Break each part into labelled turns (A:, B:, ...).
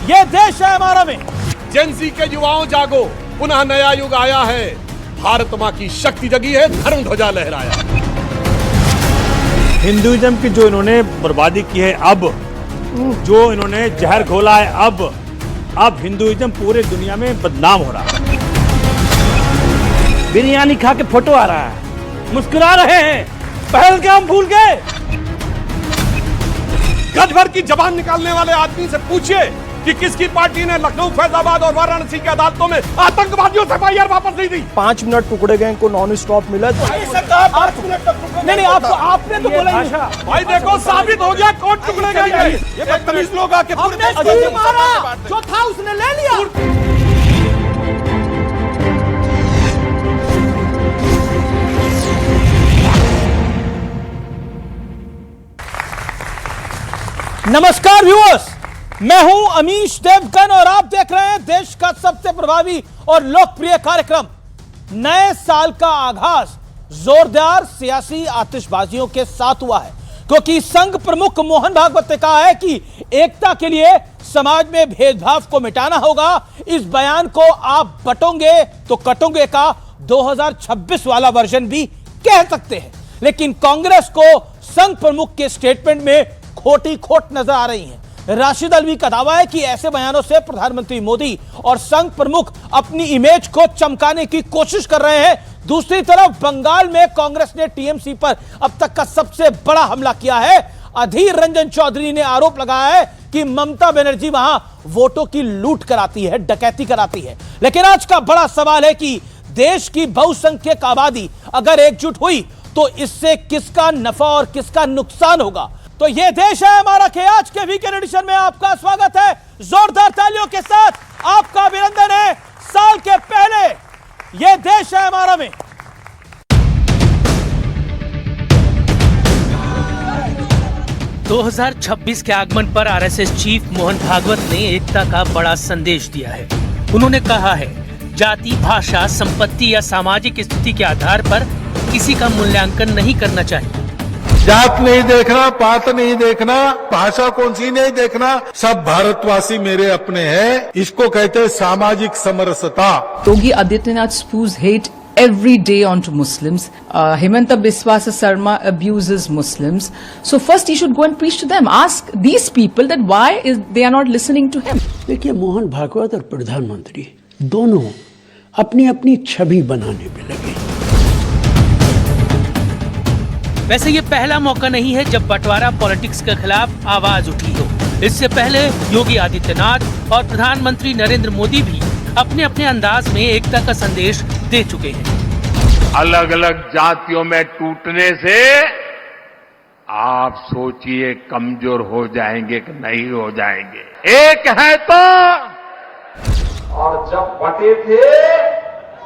A: ये देश है हमारा में।
B: जेंजी के युवाओं जागो, पुनः नया युग आया है। भारत मां की शक्ति जगी है, धर्म ध्वजा लहराया।
A: हिंदुइज्म की जो इन्होंने बर्बादी की है, अब जो इन्होंने जहर घोला है, अब हिंदुइज्म पूरे दुनिया में बदनाम हो रहा है। बिरयानी खा के फोटो आ रहा है, मुस्कुरा रहे हैं, पहलगाम भूल गए।
B: गज भर की जबान निकालने वाले आदमी से पूछिए कि किसकी पार्टी ने लखनऊ, फैजाबाद और वाराणसी की अदालतों में आतंकवादियों से एफआईआर वापस नहीं दी।
C: 5 मिनट टुकड़े गए, इनको नॉन स्टॉप मिला।
A: नहीं, आपने तो बोला ही।
B: भाई देखो, साबित हो गया कौन टुकड़े गए। ये बदतमीज लोग आके
A: मारा जो था उसने ले लिया। नमस्कार व्यूअर्स, मैं हूं अमीश देवगन और आप देख रहे हैं देश का सबसे प्रभावी और लोकप्रिय कार्यक्रम। नए साल का आगाज जोरदार सियासी आतिशबाजियों के साथ हुआ है, क्योंकि संघ प्रमुख मोहन भागवत ने कहा है कि एकता के लिए समाज में भेदभाव को मिटाना होगा। इस बयान को आप बटोगे तो कटोगे का 2026 वाला वर्जन भी कह सकते हैं, लेकिन कांग्रेस को संघ प्रमुख के स्टेटमेंट में खोटी खोट नजर आ रही है। राशिद अल्वी का दावा है कि ऐसे बयानों से प्रधानमंत्री मोदी और संघ प्रमुख अपनी इमेज को चमकाने की कोशिश कर रहे हैं। दूसरी तरफ बंगाल में कांग्रेस ने टीएमसी पर अब तक का सबसे बड़ा हमला किया है। अधीर रंजन चौधरी ने आरोप लगाया है कि ममता बनर्जी वहां वोटों की लूट कराती है, डकैती कराती है। लेकिन आज का बड़ा सवाल है कि देश की बहुसंख्यक आबादी अगर एकजुट हुई तो इससे किसका नफा और किसका नुकसान होगा। तो यह देश है हमारा के आज के वीकेंड एडिशन में आपका स्वागत है। जोरदार तालियों के साथ आपका अभिनंदन है। साल के पहले यह देश है हमारा में
D: 2026 के आगमन पर आरएसएस चीफ मोहन भागवत ने एकता का बड़ा संदेश दिया है। उन्होंने कहा है, जाति, भाषा, संपत्ति या सामाजिक स्थिति के आधार पर किसी का मूल्यांकन नहीं करना चाहिए।
E: जात नहीं देखना, पात नहीं देखना, भाषा कौन सी नहीं देखना, सब भारतवासी मेरे अपने हैं। इसको कहते हैं सामाजिक समरसता।
F: Yogi Adityanath spews hate every day onto Muslims. Himanta Biswa Sarma abuses Muslims. So first he should go and preach to them. Ask these people that why they are not listening to him.
G: देखिए, मोहन भागवत और प्रधानमंत्री दोनों अपनी अपनी छवि बनाने में लगे।
D: वैसे ये पहला मौका नहीं है जब बंटवारा पॉलिटिक्स के खिलाफ आवाज उठी हो। इससे पहले योगी आदित्यनाथ और प्रधानमंत्री नरेंद्र मोदी भी अपने अपने अंदाज में एकता का संदेश दे चुके हैं।
E: अलग अलग जातियों में टूटने से आप सोचिए कमजोर हो जाएंगे कि नहीं हो जाएंगे। एक है तो, और जब बटे थे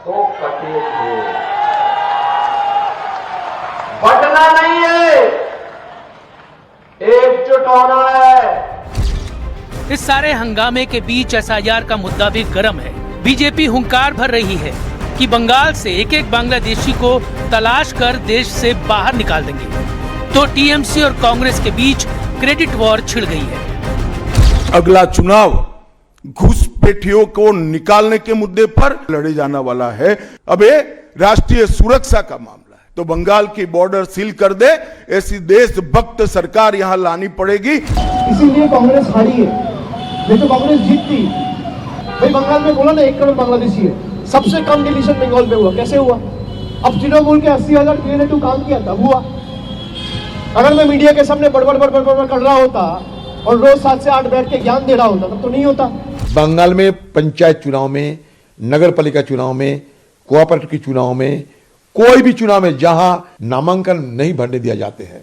E: तो कटे थे। बटना नहीं है, एकजुट होना है।
D: इस सारे हंगामे के बीच एसआईआर का मुद्दा भी गर्म है। बीजेपी हुंकार भर रही है कि बंगाल से एक एक बांग्लादेशी को तलाश कर देश से बाहर निकाल देंगे। तो टीएमसी और कांग्रेस के बीच क्रेडिट वॉर छिड़ गई है।
E: अगला चुनाव घुसपैठियों को निकालने के मुद्दे पर लड़े जाने वाला है। अब ये राष्ट्रीय सुरक्षा का मामला, तो बंगाल की बॉर्डर सील कर दे, ऐसी देशभक्त सरकार यहां लानी पड़ेगी।
C: इसीलिए कांग्रेस हारी है, नहीं तो कांग्रेस जीतती। भाई बंगाल में बोला ना 1 करोड़ बांग्लादेशी है, सबसे कम डिलीशन बंगाल में हुआ। कैसे हुआ? अब तृणमूल के 80,000 क्रिएटिव काम किया था, हुआ। अगर मैं मीडिया के सामने बड़बड़ कर रहा होता और रोज 7 से 8 बैठ के ज्ञान दे रहा होता तब तो नहीं होता।
H: बंगाल में पंचायत चुनाव में, नगर पालिका चुनाव में, कोऑपरेटिव के चुनाव में, कोई भी चुनाव में जहां नामांकन नहीं भरने दिया जाते हैं,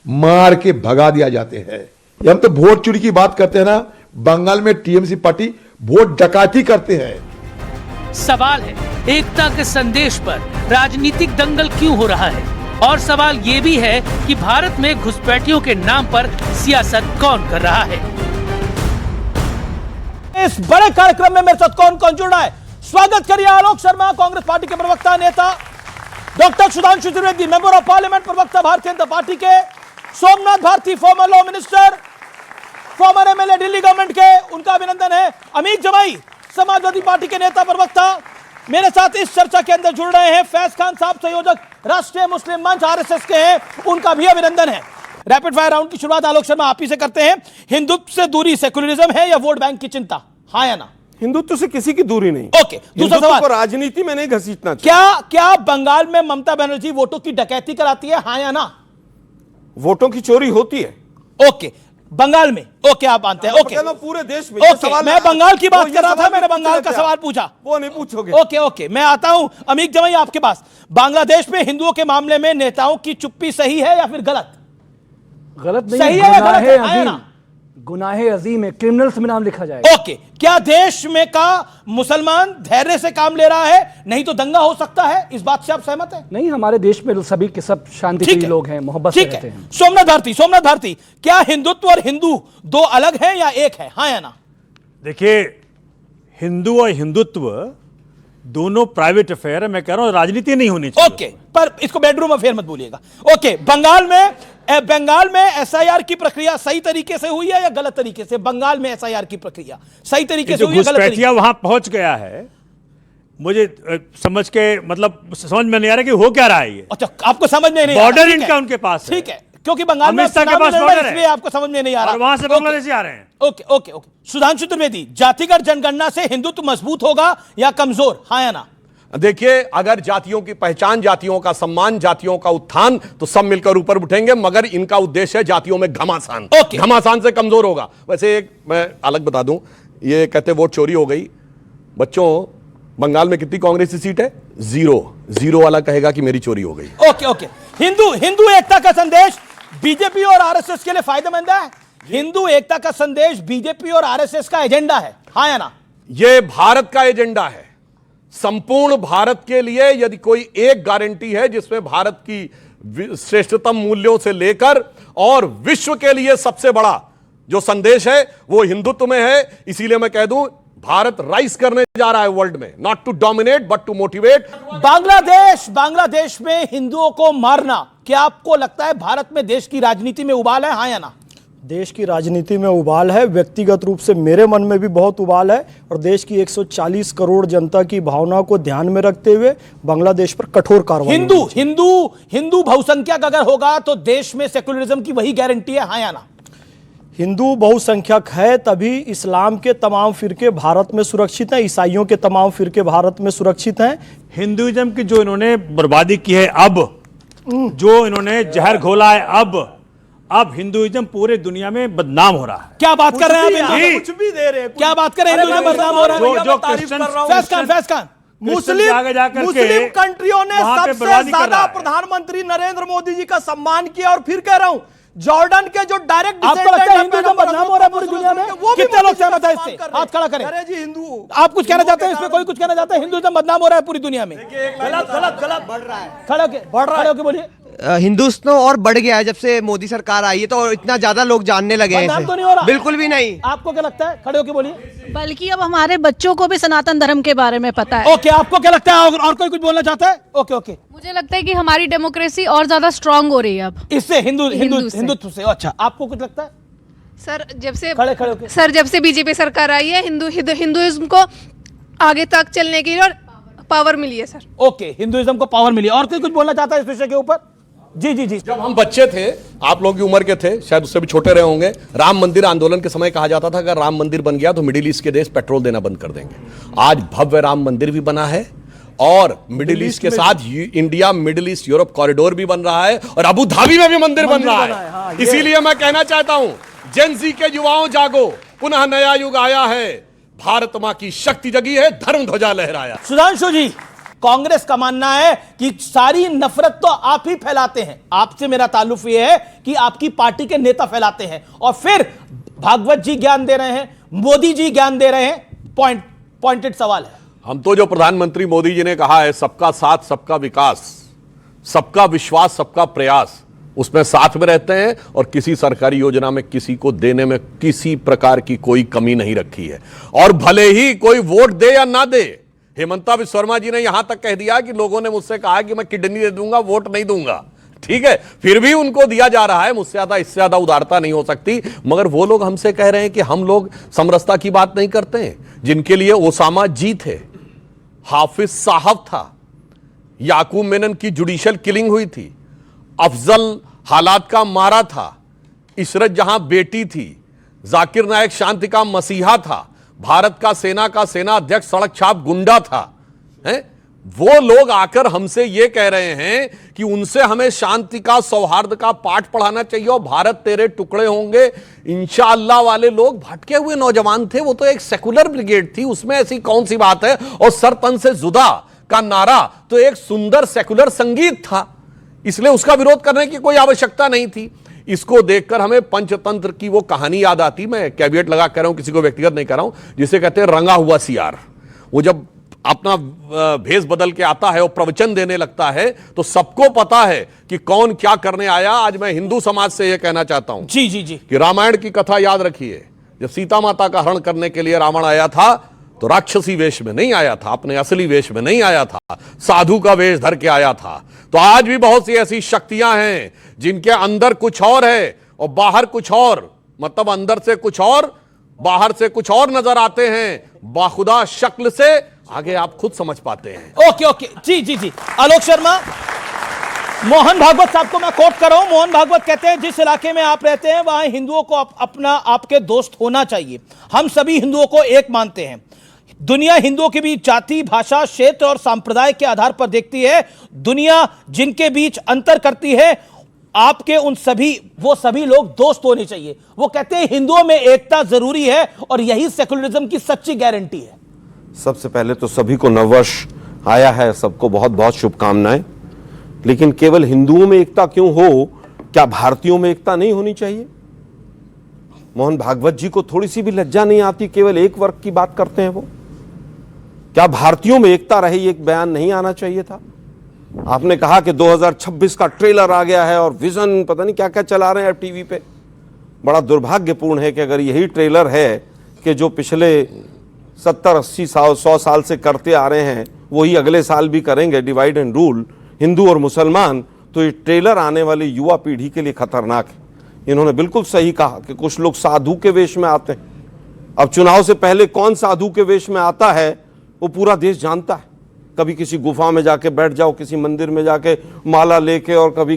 H: मार के भगा दिया जाते हैं। हम तो वोट चोरी की बात करते हैं ना, बंगाल में टीएमसी पार्टी वोट डकैती करते हैं।
D: सवाल है, एकता के संदेश पर राजनीतिक दंगल क्यों हो रहा है? और सवाल ये भी है कि भारत में घुसपैठियों के नाम पर सियासत कौन कर रहा है?
A: इस बड़े कार्यक्रम में मेरे साथ कौन कौन जुड़ रहा है? स्वागत करिए आलोक शर्मा, कांग्रेस पार्टी के प्रवक्ता नेता, doctor Sudhanshu Trivedi, member of parliament, प्रवक्ता भारतीय जनता पार्टी के, Somnath Bharti, former law minister, former MLA Delhi government के, उनका अभिनंदन है। अमित जमाई, समाजवादी पार्टी के नेता प्रवक्ता, मेरे साथ इस चर्चा के अंदर जुड़ रहे हैं। फैज खान साहब, संयोजक राष्ट्रीय मुस्लिम मंच आरएसएस के हैं, उनका भी अभिनंदन है। रैपिड फायर राउंड की शुरुआत आलोक शर्मा आप ही से करते हैं। हिंदुत्व से दूरी सेकुलरिज्म है या वोट बैंक की चिंता, हाँ या ना?
B: हिंदुत्व से किसी की दूरी नहीं।
A: ओके, दूसरा सवाल,
B: को राजनीति में नहीं घसीटना चाहिए।
A: क्या बंगाल में ममता बनर्जी वोटों की डकैती कराती है, हाँ या ना?
B: वोटों की चोरी होती है।
A: ओके, बंगाल में, ओके आप मानते हैं। ओके,
B: पूरे देश में
A: ओके, मैं बंगाल की बात कर रहा था, मैंने बंगाल का सवाल पूछा,
B: वो नहीं पूछोगे।
A: ओके ओके, मैं आता हूं अमीक जमाई आपके पास। बांग्लादेश में हिंदुओं के मामले में नेताओं की चुप्पी सही है या फिर गलत?
I: गलत नहीं,
A: सही है या गलत है, हाँ या ना?
I: गुनाहे अजीम है, क्रिमिनल्स में नाम लिखा जाएगा।
A: ओके, क्या देश में का मुसलमान धैर्य से काम ले रहा है, नहीं तो दंगा हो सकता है, इस बात से आप सहमत हैं?
I: नहीं, हमारे देश में सभी के सब शांतिप्रिय लोग हैं, मोहब्बत से रहते हैं।
A: सोमनाथ भारती, क्या हिंदुत्व और हिंदू दो अलग हैं या एक है, हाँ या ना?
J: देखिए, हिंदू और हिंदुत्व दोनों प्राइवेट अफेयर है। मैं कह रहा हूं राजनीति नहीं होनी चाहिए।
A: ओके, पर इसको बेडरूम अफेयर मत बोलिएगा। ओके, बंगाल में एसआईआर की प्रक्रिया सही तरीके से हुई है या गलत तरीके से? बंगाल में एसआईआर की प्रक्रिया सही तरीके से हुई है, गलत तरीके से?
J: वहां पहुंच गया है, मुझे समझ के मतलब समझ में नहीं आ रहा कि हो क्या रहा है ये।
A: अच्छा, आपको समझ में नहीं,
J: बॉर्डर इनका उनके पास है।
A: ठीक है, क्योंकि बंगाल में
J: अमित शाह के पास बॉर्डर है,
A: इसलिए आपको समझ में नहीं आ रहा,
J: और वहां से बांग्लादेशी आ रहे हैं।
A: Okay okay okay, Sudhanshu Trivedi, जातिगत जनगणना से हिंदुत्व मजबूत होगा या कमजोर, हाँ या ना?
B: देखिए, अगर जातियों की पहचान, जातियों का सम्मान, जातियों का उत्थान, तो सब मिलकर ऊपर उठेंगे, मगर इनका उद्देश्य है जातियों में घमासान। घमासान से कमजोर होगा। वैसे एक मैं अलग बता दूं, ये कहते वोट चोरी हो गई। बच्चों, बंगाल में कितनी कांग्रेस की सीट है? 0 वाला कहेगा कि मेरी चोरी हो गई।
A: ओके ओके, हिंदू एकता का संदेश बीजेपी और आरएसएस के लिए फायदेमंद है? हिंदू एकता का संदेश बीजेपी और आरएसएस का एजेंडा है, हाँ या ना?
B: यह भारत का एजेंडा है। संपूर्ण भारत के लिए यदि कोई एक गारंटी है जिसमें भारत की श्रेष्ठतम मूल्यों से लेकर और विश्व के लिए सबसे बड़ा जो संदेश है वो हिंदुत्व में है। इसीलिए मैं कह दूं, भारत राइज करने जा रहा है वर्ल्ड में, not to dominate but to motivate.
A: Bangladesh में हिंदुओं को मारना, क्या आपको लगता है भारत में देश की राजनीति में उबाल है, हाँ या ना?
K: देश की राजनीति में उबाल है, व्यक्तिगत रूप से मेरे मन में भी बहुत उबाल है, और देश की 140 करोड़ जनता की भावना को ध्यान में रखते हुए बांग्लादेश पर कठोर कार्रवाई।
A: हिंदू बहुसंख्यक अगर होगा तो देश में सेकुलरिज्म की वही गारंटी है, हाँ या ना?
K: हिंदू बहुसंख्यक है तभी इस्लाम के तमाम फिरके भारत में सुरक्षित हैं, ईसाइयों के तमाम फिरके भारत में सुरक्षित हैं।
J: हिंदुइज्म की जो इन्होंने बर्बादी की है, अब जो इन्होंने जहर घोला है, अब हिंदुइज्म पूरे दुनिया में बदनाम हो रहा है।
A: क्या बात कर रहे हैं?
K: कुछ भी दे रहे हैं,
A: क्या बात कर रहे हैं? हिंदुइज्म बदनाम हो रहा है?
J: जो क्रिश्चियन
A: फैज खान,
K: मुस्लिम कंट्रियों ने सबसे ज्यादा प्रधानमंत्री नरेंद्र मोदी जी का सम्मान किया, और फिर कह रहा हूं, जॉर्डन के जो डायरेक्ट
A: आपको लगता है हिंदुइज्म बदनाम हो रहा है पूरी दुनिया में? कितने लोग सहमत है इससे? हाथ खड़ा करें।
K: अरे जी, हिंदू,
A: आप कुछ कहना चाहते हैं इसमें? कोई कुछ कहना चाहता है? हिंदुइज्म बदनाम हो रहा है पूरी दुनिया में?
K: गलत बढ़ रहा है,
A: खड़े होके बोलिए।
L: हिंदुस्तान और बढ़ गया है जब से मोदी सरकार आई है, तो इतना ज्यादा लोग जानने लगे हैं।
A: तो नहीं हो रहा?
L: बिल्कुल भी नहीं।
A: आपको क्या लगता है? खड़े होके बोलिए।
M: बल्कि अब हमारे बच्चों को भी सनातन धर्म के बारे में पता है।
A: ओके, आपको क्या लगता है? और कोई कुछ बोलना चाहता है? ओके ओके,
M: मुझे लगता है कि हमारी डेमोक्रेसी और ज्यादा स्ट्रांग हो रही है अब
A: इससे, हिंदुत्व से। अच्छा, आपको कुछ लगता है?
M: सर, जब से
A: खड़े होके।
M: सर, जब से बीजेपी सरकार आई है, हिंदुइज्म को आगे तक चलने के लिए और पावर मिली है सर।
A: ओके, हिंदुइज्म को पावर मिली। और कोई कुछ बोलना चाहता है इस विषय के ऊपर? जी।
B: जब हम बच्चे थे, आप लोगों की उम्र के थे, शायद उससे भी छोटे रहे होंगे, राम मंदिर आंदोलन के समय कहा जाता था अगर राम मंदिर बन गया तो मिडिल ईस्ट के देश पेट्रोल देना बंद कर देंगे। आज भव्य राम मंदिर भी बना है, और मिडिल ईस्ट के साथ India middle east Europe corridor भी बन रहा है, और अबू धाबी में भी मंदिर बन रहा है। इसीलिए मैं कहना चाहता हूं, जेन ज़ी के युवाओं जागो, पुनः नया युग आया है, भारत मां की शक्ति जगी है, धर्म ध्वजा लहराया।
A: सुधांशु जी, कांग्रेस का मानना है कि सारी नफरत तो आप ही फैलाते हैं, आपसे मेरा ताल्लुक यह है कि आपकी पार्टी के नेता फैलाते हैं, और फिर भागवत जी ज्ञान दे रहे हैं, मोदी जी ज्ञान दे रहे हैं। पॉइंटेड सवाल है।
B: हम तो जो प्रधानमंत्री मोदी जी ने कहा है, सबका साथ सबका विकास, सबका विश्वास सबका प्रयास, उसमें साथ में रहते हैं, और किसी सरकारी योजना में किसी को देने में किसी प्रकार की कोई कमी नहीं रखी है। और भले ही कोई वोट दे या ना दे, हेमंता विश्व शर्मा जी ने यहां तक कह दिया कि लोगों ने मुझसे कहा कि मैं किडनी दे दूंगा, वोट नहीं दूंगा। ठीक है, फिर भी उनको दिया जा रहा है। मुझसे ज्यादा इससे ज्यादा उदारता नहीं हो सकती। मगर वो लोग हमसे कह रहे हैं कि हम लोग समरसता की बात नहीं करते हैं, जिनके लिए ओसामा जी थे, हाफिज साहब था, याकूब मेनन की जुडिशियल किलिंग हुई थी, अफजल हालात का मारा था, इशरत जहां बेटी थी, जाकिर नायक शांति का मसीहा था, भारत का सेना अध्यक्ष सड़क छाप गुंडा था, हैं? वो लोग आकर हमसे ये कह रहे हैं कि उनसे हमें शांति का, सौहार्द का पाठ पढ़ाना चाहिए और भारत तेरे टुकड़े होंगे। इंशाअल्लाह वाले लोग भटके हुए नौजवान थे, वो तो एक सेकुलर ब्रिगेड थी, उसमें ऐसी कौन सी बात है। और सरतन से जुदा का नारा तो एक सुंदर सेकुलर संगीत था, इसलिए उसका विरोध करने की कोई आवश्यकता नहीं थी। इसको देखकर हमें पंचतंत्र की वो कहानी याद आती, मैं कैविएट लगा कह रहा हूं, किसी को व्यक्तिगत नहीं कर रहा हूं, जिसे कहते हैं रंगा हुआ सियार। वो जब अपना भेष बदल के आता है और प्रवचन देने लगता है तो सबको पता है कि कौन क्या करने आया। आज मैं हिंदू समाज से यह कहना चाहता हूं
A: जी जी जी
B: कि रामायण की कथा याद रखिए। जब सीता माता का हरण करने के लिए रावण आया था तो राक्षसी वेश में नहीं आया था, अपने असली वेश में नहीं आया था, साधु का वेश धर के आया था। तो आज भी बहुत सी ऐसी शक्तियां हैं जिनके अंदर कुछ और है और बाहर कुछ और, मतलब अंदर से कुछ और बाहर से कुछ और नजर आते हैं। बाखुदा शक्ल से आगे आप खुद समझ पाते हैं।
A: ओके ओके जी जी जी। आलोक शर्मा, मोहन भागवत साहब को मैं कोट कर रहा हूं। मोहन भागवत कहते हैं जिस इलाके में आप रहते हैं वहां हिंदुओं को अपना आपके दोस्त होना चाहिए। हम सभी हिंदुओं को एक मानते हैं। दुनिया हिंदुओं के बीच जाति, भाषा, क्षेत्र और संप्रदाय के आधार पर देखती है। दुनिया जिनके बीच अंतर करती है, आपके उन सभी लोग दोस्त होने चाहिए। वो कहते हैं हिंदुओं में एकता जरूरी है और यही सेकुलरिज्म की सच्ची गारंटी है।
N: सबसे पहले तो सभी को नववर्ष आया है, सबको बहुत बहुत शुभकामनाएं। लेकिन केवल हिंदुओं में एकता क्यों हो, क्या भारतीयों में एकता नहीं होनी चाहिए? मोहन भागवत जी को थोड़ी सी भी लज्जा नहीं आती, केवल एक वर्ग की बात करते हैं वो। क्या भारतीयों में एकता रहे, ये एक बयान नहीं आना चाहिए था? आपने कहा कि 2026 का ट्रेलर आ गया है और विजन पता नहीं क्या क्या चला रहे हैं अब टीवी पे। बड़ा दुर्भाग्यपूर्ण है कि अगर यही ट्रेलर है कि जो पिछले 70-80 साल 100 साल से करते आ रहे हैं वही अगले साल भी करेंगे, डिवाइड एंड रूल, हिंदू और मुसलमान, तो ये ट्रेलर आने वाली युवा पीढ़ी के लिए खतरनाक है। इन्होंने बिल्कुल सही कहा कि कुछ लोग साधु के वेश में आते हैं। अब चुनाव से पहले कौन साधु के वेश में आता है वो पूरा देश जानता है। कभी किसी गुफा में जाके बैठ जाओ, किसी मंदिर में जाके माला लेके, और कभी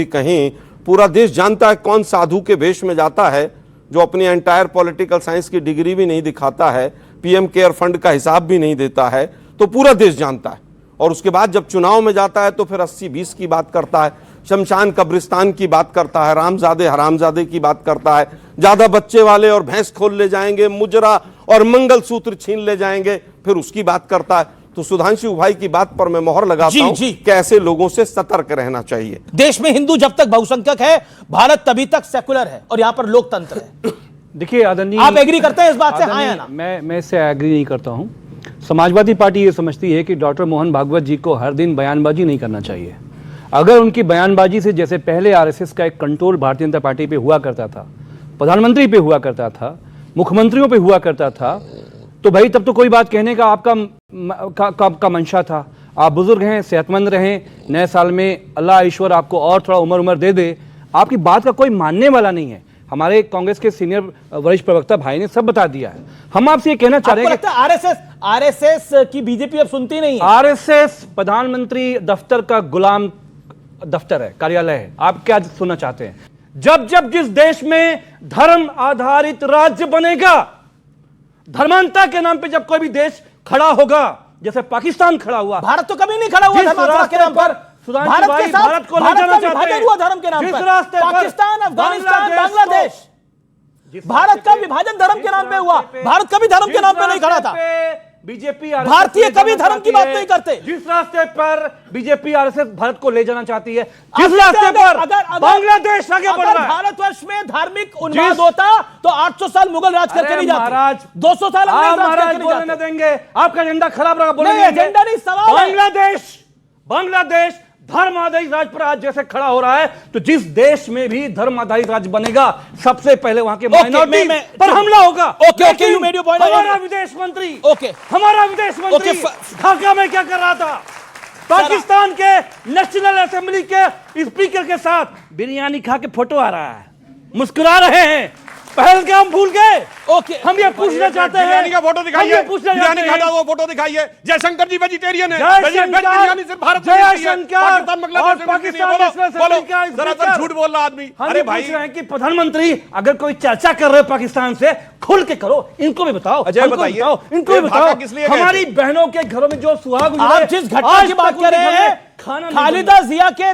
N: कहीं पूरा देश जानता है कौन साधु के वेश में जाता है, जो अपनी एंटायर पॉलिटिकल साइंस की डिग्री भी नहीं दिखाता है, पीएम केयर फंड का हिसाब भी नहीं देता है, तो पूरा देश जानता है। और उसके बाद जब चुनाव में जाता है तो फिर 80-20 की बात करता है, शमशान कब्रिस्तान की बात करता है, रामजादे हरामजादे की बात करता है, ज्यादा बच्चे वाले और भैंस खोल ले जाएंगे, मुजरा और मंगलसूत्र छीन ले जाएंगे, फिर उसकी बात करता है। तो सुधांशु भाई की बात पर मैं मोहर लगाता हूं कि ऐसे लोगों से सतर्क रहना चाहिए।
A: देश में हिंदू जब तक बहुसंख्यक है, भारत तभी तक सेकुलर है और यहां पर लोकतंत्र है।
I: देखिए आदरणीय, आप
A: एग्री करते हैं इस बात से? हाँ या ना?
I: मैं इससे एग्री नहीं करता हूं। समाजवादी पार्टी ये समझती है कि डॉक्टर मोहन भागवत जी को हर दिन बयानबाजी नहीं करना चाहिए। अगर उनकी बयानबाजी से, जैसे पहले आरएसएस का एक कंट्रोल भारतीय जनता पार्टी पे हुआ करता था, प्रधानमंत्री पे हुआ करता था, मुख्यमंत्रियों पे हुआ करता था, तो भाई तब तो कोई बात कहने का आपका मंशा था। आप बुजुर्ग हैं, सेहतमंद रहें, नए साल में अल्लाह ईश्वर आपको और थोड़ा उम्र दे दे, आपकी बात का कोई मानने वाला नहीं है। हमारे कांग्रेस के सीनियर वरिष्ठ प्रवक्ता भाई ने सब बता दिया है। हम आपसे ये कहना चाह रहे हैं कि
A: आरएसएस की बीजेपी अब सुनती नहीं है।
I: आरएसएस प्रधानमंत्री दफ्तर का गुलाम दफ्तर है, कार्यालय है। आप क्या सुनना चाहते हैं? जब जिस देश में धर्म आधारित राज्य बनेगा, धर्मांता के नाम पे जब कोई भी देश खड़ा होगा, जैसे पाकिस्तान खड़ा हुआ,
A: भारत तो कभी नहीं खड़ा हुआ धर्मांता के नाम पर। भारत को ले जाना चाहते हैं हुआ धर्म के नाम पर। पाकिस्तान, अफगानिस्तान, बांग्लादेश, भारत का विभाजन धर्म के नाम पे हुआ। भारत कभी धर्म के नाम पे नहीं खड़ा था।
I: बीजेपी
A: भारतीय कभी धर्म की बात नहीं करते।
I: जिस रास्ते पर बीजेपी आरएसएस भारत को ले जाना चाहती है, जिस रास्ते पर बांग्लादेश आगे बढ़ रहा है,
A: भारतवर्ष में धार्मिक उन्माद होता तो 800 साल मुगल राज करके नहीं जाते। महाराज 200 साल
I: महाराज बोलने न देंगे, आपका एजेंडा खराब रहा, बोलेंगे
A: एजेंडा नहीं, सवाल।
I: बांग्लादेश धर्म आधारित राज पर आज जैसे खड़ा हो रहा है, तो जिस देश में भी धर्म आधारित राज बनेगा, सबसे पहले वहां के माइनॉरिटी पर हमला होगा।
A: Okay, you made your point.
I: हमारा विदेश मंत्री ढाका में क्या कर रहा था? पाकिस्तान के नेशनल असेंबली के स्पीकर के साथ बिरयानी खा के फोटो आ रहा है, मुस्कुरा रहे हैं। पहलगाम भूल गए।
A: ओके,
I: हम ये पूछना चाहते हैं,
B: बिरयानी का फोटो दिखाइए, बिरयानी खाता हुआ फोटो दिखाइए। जयशंकर जी वेजिटेरियन है, बिरयानी सिर्फ भारत में मिलती है, पाकिस्तान बांग्लादेश में मिलती है। बोलो दरअसल झूठ बोल रहा आदमी।
I: अरे भाई पूछ रहे हैं कि प्रधानमंत्री अगर कोई चर्चा कर रहे हो पाकिस्तान से, खुल के करो, इनको भी बताओ।
B: अजय बताइए,
I: इनको भी बताओ। हमारी बहनों के घरों में जो सुहाग,
A: आप जिस घटना की बात कर रहे हैं, खालिदा जिया के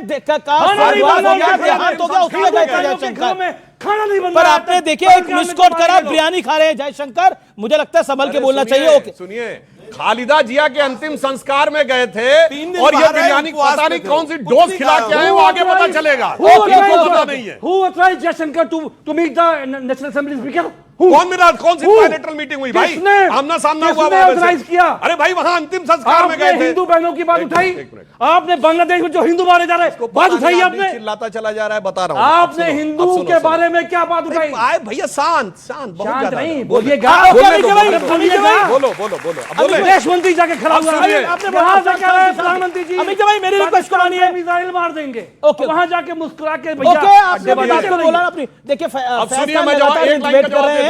A: खाना नहीं बन रहा, पर आपने देखिए एक मिसकोट करा, बिरयानी खा रहे हैं जयशंकर। मुझे लगता है संभल के बोलना चाहिए। ओके
B: सुनिए, खालिदा जिया के अंतिम संस्कार में गए थे और ये बिरयानी पता नहीं कौन सी डोज खिला के आए, वो आगे पता चलेगा। पता नहीं है।
I: Who authorized Jaishankar to meet the National Assembly Speaker?
B: कौन मिला? कौन सी बायलैटरल मीटिंग हुई भाई? आमना सामना हुआ वहां
I: किया?
B: अरे भाई वहां अंतिम संस्कार में गए थे।
I: हिंदू बहनों की बात उठाई आपने, बांग्लादेश में जो हिंदू मारे जा रहे हैं बात उठाई आपने,
B: चिल्लाता चला जा रहा है, बता रहा हूं
I: आपने हिंदू के बारे में क्या बात उठाई?
B: आए भैया शांत शांत, बहुत ज्यादा
I: नहीं बोलिएगा,
B: बोलो बोलो बोलो।
I: विदेश मंत्री जाके खड़ा हुआ है, आपने प्रधानमंत्री जी
A: अमित भाई मेरी रिक्वेस्ट करानी है,
I: मिसाइल मार देंगे, वहां जाके मुस्कुरा के
A: देखिए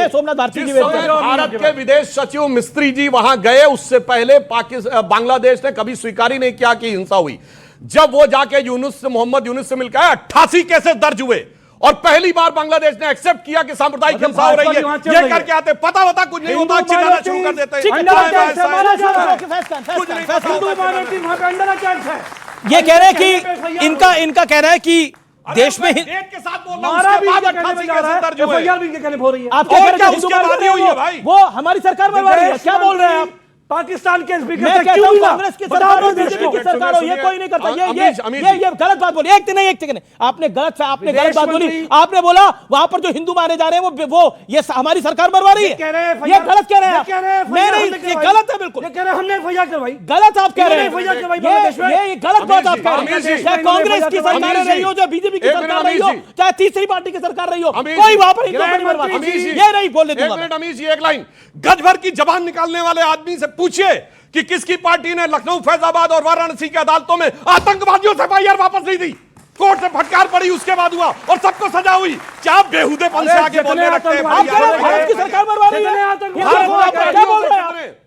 A: सोमनाथ भारती जी,
B: भारत के विदेश सचिव मिस्त्री जी वहां गए, उससे पहले बांग्लादेश ने कभी स्वीकार ही नहीं किया कि हिंसा हुई। जब वो जाके मोहम्मद यूनुस से मिलकर 88 केसेस दर्ज हुए और पहली बार बांग्लादेश ने एक्सेप्ट किया कि सांप्रदायिक हिंसा हो रही है। ये करके आते पता कुछ नहीं होता, चिल्लाना शुरू कर देते हैं।
A: ये कह रहे हैं कि इनका कहना है कि देश में
B: के साथ बोल रहा
A: हूं, वो हमारी सरकार बनवा रही है। क्या बोल रहे हैं आप?
I: पाकिस्तान के स्पीकर
A: मैं कहता हूं कांग्रेस की सरकार हो, बीजेपी की सरकार हो, ये कोई नहीं करता। ये गलत बात बोली। एक सेकंड, आपने गलत बात बोली। आपने बोला वहां पर जो हिंदू मारे जा रहे हैं वो ये हमारी सरकार बनवा रही है। ये गलत कह रहे हैं आप। नहीं, ये गलत है बिल्कुल।
I: कह रहे हमने एफआईआर करवाई,
A: गलत आप कह रहे हैं। ये गलत बात आप कह रहे हैं। चाहे कांग्रेस की सरकार रही हो, चाहे बीजेपी की सरकार रही हो, चाहे तीसरी पार्टी की सरकार रही हो, कोई वहां पर ये नहीं बोलने दूंगा।
B: अमीश एक लाइन, गज भर की जबान निकालने वाले आदमी से पूछिए कि किसकी पार्टी ने लखनऊ, फैजाबाद और वाराणसी की अदालतों में आतंकवादियों से एफआईआर वापस नहीं दी। कोर्ट से फटकार पड़ी, उसके बाद हुआ और सबको सजा हुई। क्या बेहुदेपन से आगे बोलने लगते हैं?
A: भारत की सरकार बनवा रही है। क्या बोल रहे हैं?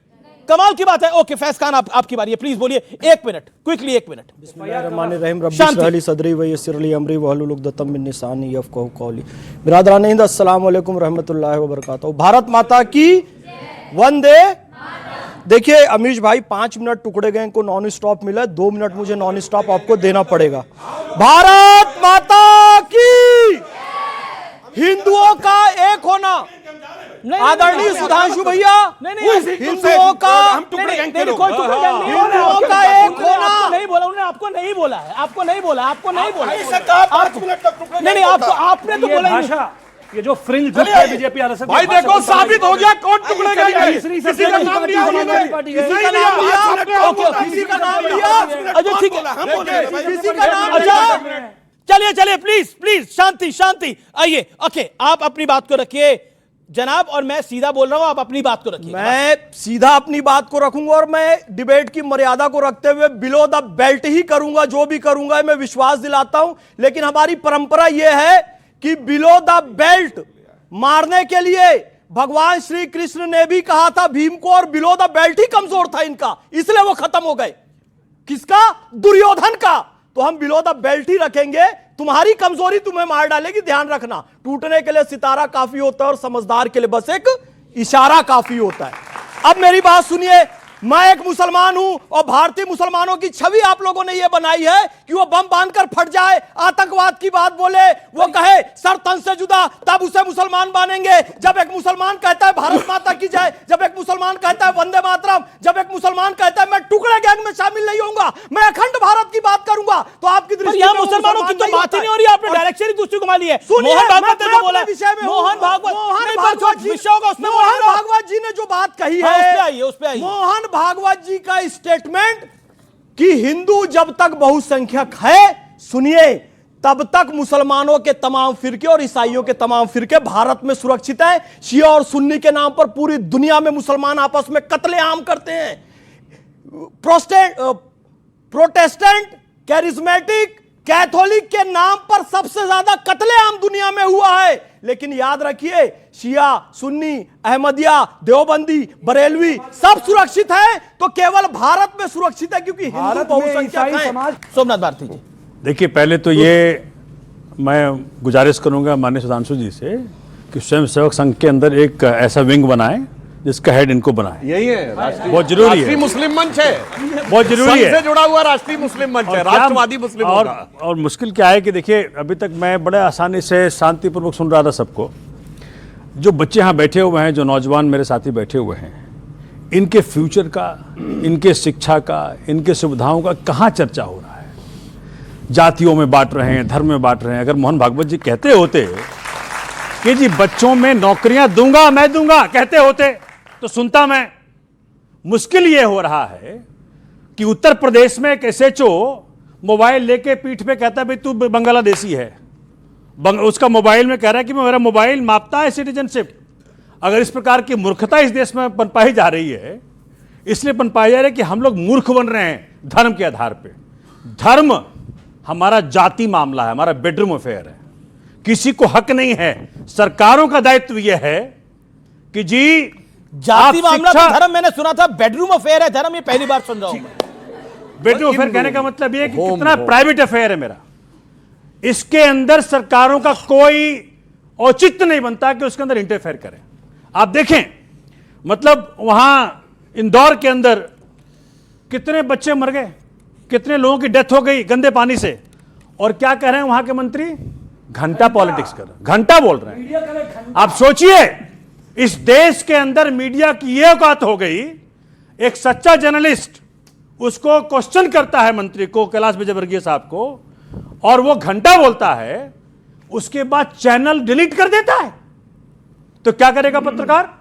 A: कमाल की बात है। ओके फैज खान, आपकी बारी है, प्लीज बोलिए। 1 मिनट, क्विकली 1 मिनट।
K: बिस्मिल्लाहिर्रहमानिर्रहीम, रब्बिशरहली सदरी व यस्सिरली अमरी वहलुल उक़दतम मिन लिसानी यफ़क़हू क़ौली। बिरादरान हिंद, अस्सलाम वालेकुम रहमतुल्लाहि व बरकातहू। भारत माता की वंदे। देखिए अमीश भाई, 5 मिनट टुकड़े गए को नॉन स्टॉप मिला, 2 मिनट मुझे नॉन स्टॉप आपको देना पड़ेगा। भारत माता की, हिंदुओं का एक होना। आदरणीय सुधांशु भैया, हिंदुओं का एक होना। नहीं बोला उन्होंने, आपको नहीं बोला है, आपको नहीं बोला। नहीं, आपने तो बोला।
I: ये जो फ्रिंज ग्रुप है बीजेपी आरएसएस,
B: भाई देखो साबित हो गया, कौन टुकड़े गए? किसी का नाम लिया, किसी का नाम लिया।
A: अच्छा ठीक है, किसी का नाम लिया। चलिए प्लीज शांति। आइए, ओके, आप अपनी बात को रखिए जनाब, और मैं सीधा बोल रहा हूं, आप अपनी बात को रखिए।
K: मैं सीधा अपनी बात को रखूंगा और मैं डिबेट की मर्यादा को रखते हुए बिलो द बेल्ट ही करूंगा। जो भी करूंगा मैं विश्वास दिलाता हूं, लेकिन हमारी परंपरा यह है कि बिलो द बेल्ट मारने के लिए भगवान श्री कृष्ण ने भी कहा था भीम को, और बिलो द बेल्ट ही कमजोर था इनका, इसलिए वो खत्म हो गए। किसका? दुर्योधन का। तो हम बिलो द बेल्ट ही रखेंगे। तुम्हारी कमजोरी तुम्हें मार डालेगी, ध्यान रखना। टूटने के लिए सितारा काफी होता है और समझदार के लिए बस एक इशारा काफी होता है। अब मेरी बात सुनिए, मैं एक मुसलमान हूं और भारतीय मुसलमानों की छवि आप लोगों ने यह बनाई है कि वो बम बांधकर फट जाए, आतंकवाद की बात बोले, वो कहे सर तन से जुदा, तब उसे मुसलमान मानेंगे। जब एक मुसलमान कहता है भारत माता की जय, जब एक मुसलमान कहता है वंदे मातरम, जब एक मुसलमान कहता है मैं टुकड़े गैंग में शामिल नहीं होऊंगा, मैं अखंड भारत की बात करूंगा, तो आपकी दृष्टि में
A: मुसलमानों की तो बात ही नहीं हो रही। आपने डायरेक्शन ही दूसरी घुमा ली है। मोहन
K: भागवत जी ने जो बात कही है, मोहन भागवत जी का स्टेटमेंट कि हिंदू जब तक बहुसंख्यक है, सुनिए, तब तक मुसलमानों के तमाम फिरके और ईसाइयों के तमाम फिरके भारत में सुरक्षित हैं। शिया और सुन्नी के नाम पर पूरी दुनिया में मुसलमान आपस में कत्लेआम करते हैं। प्रोटेस्टेंट, कैरिज्मेटिक, कैथोलिक के नाम पर सबसे ज्यादा कत्लेआम दुनिया में हुआ है। लेकिन याद रखिए, शिया, सुन्नी, अहमदिया, देवबंदी, बरेलवी सब सुरक्षित है तो केवल भारत में सुरक्षित है, क्योंकि हिंदू बहुसंख्यक हैं।
A: सोमनाथ भारती जी,
J: देखिए, पहले तो ये मैं गुजारिश करूंगा माननीय सुधांशु जी से कि स्वयंसेवक संघ के अंदर एक ऐसा विंग बनाए जिसका हेड इनको बनाए।
B: यही है
J: बहुत जरूरी है।
B: राष्ट्रीय मुस्लिम मंच है,
J: बहुत जरूरी है,
B: से जुड़ा हुआ राष्ट्रीय मुस्लिम मंच है, राष्ट्रवादी मुस्लिम।
J: और मुश्किल क्या है कि देखिए, अभी तक मैं बड़े आसानी से शांतिपूर्वक सुन रहा था सबको। जो बच्चे यहाँ बैठे हुए हैं, जो नौजवान मेरे साथी बैठे हुए हैं, इनके फ्यूचर का, इनके शिक्षा का, इनके सुविधाओं का कहाँ चर्चा हो रहा है? जातियों में बांट रहे हैं, धर्म में बांट रहे हैं। अगर मोहन भागवत जी कहते होते कि जी बच्चों में नौकरियां दूंगा, मैं दूंगा, कहते होते तो सुनता मैं। मुश्किल यह हो रहा है कि उत्तर प्रदेश में एक एसएचओ मोबाइल लेके पीठ पे कहता है भाई तू बांग्लादेशी है। उसका मोबाइल में कह रहा है कि मेरा मोबाइल मापता है सिटीजनशिप। अगर इस प्रकार की मूर्खता इस देश में पनपाई जा रही है, इसलिए पनपाई जा रही है कि हम लोग मूर्ख बन रहे हैं धर्म के आधार पे। धर्म हमारा जाति मामला है, हमारा बेडरूम अफेयर है, किसी को हक नहीं है। सरकारों का दायित्व यह है कि जी
A: जाति मामला तो धर्म, मैंने सुना था बेडरूम अफेयर है धर्म, ये पहली बार सुन रहा हूं।
J: बेडरूम अफेयर कहने का मतलब यह है कि कितना प्राइवेट अफेयर है मेरा। इसके अंदर सरकारों का कोई औचित्य नहीं बनता कि उसके अंदर इंटरफेयर करें। आप देखें, मतलब वहां इंदौर के अंदर कितने बच्चे मर गए, कितने लोगों की डेथ हो गई गंदे पानी से, और क्या कह रहे हैं वहां के मंत्री? घंटा पॉलिटिक्स कर रहे हैं, घंटा बोल रहे हैं। आप सोचिए, इस देश के अंदर मीडिया की यह औकात हो गई, एक सच्चा जर्नलिस्ट उसको क्वेश्चन करता है मंत्री को, कैलाश विजयवर्गीय साहब को, और वो घंटा बोलता है, उसके बाद चैनल डिलीट कर देता है। तो क्या करेगा पत्रकार?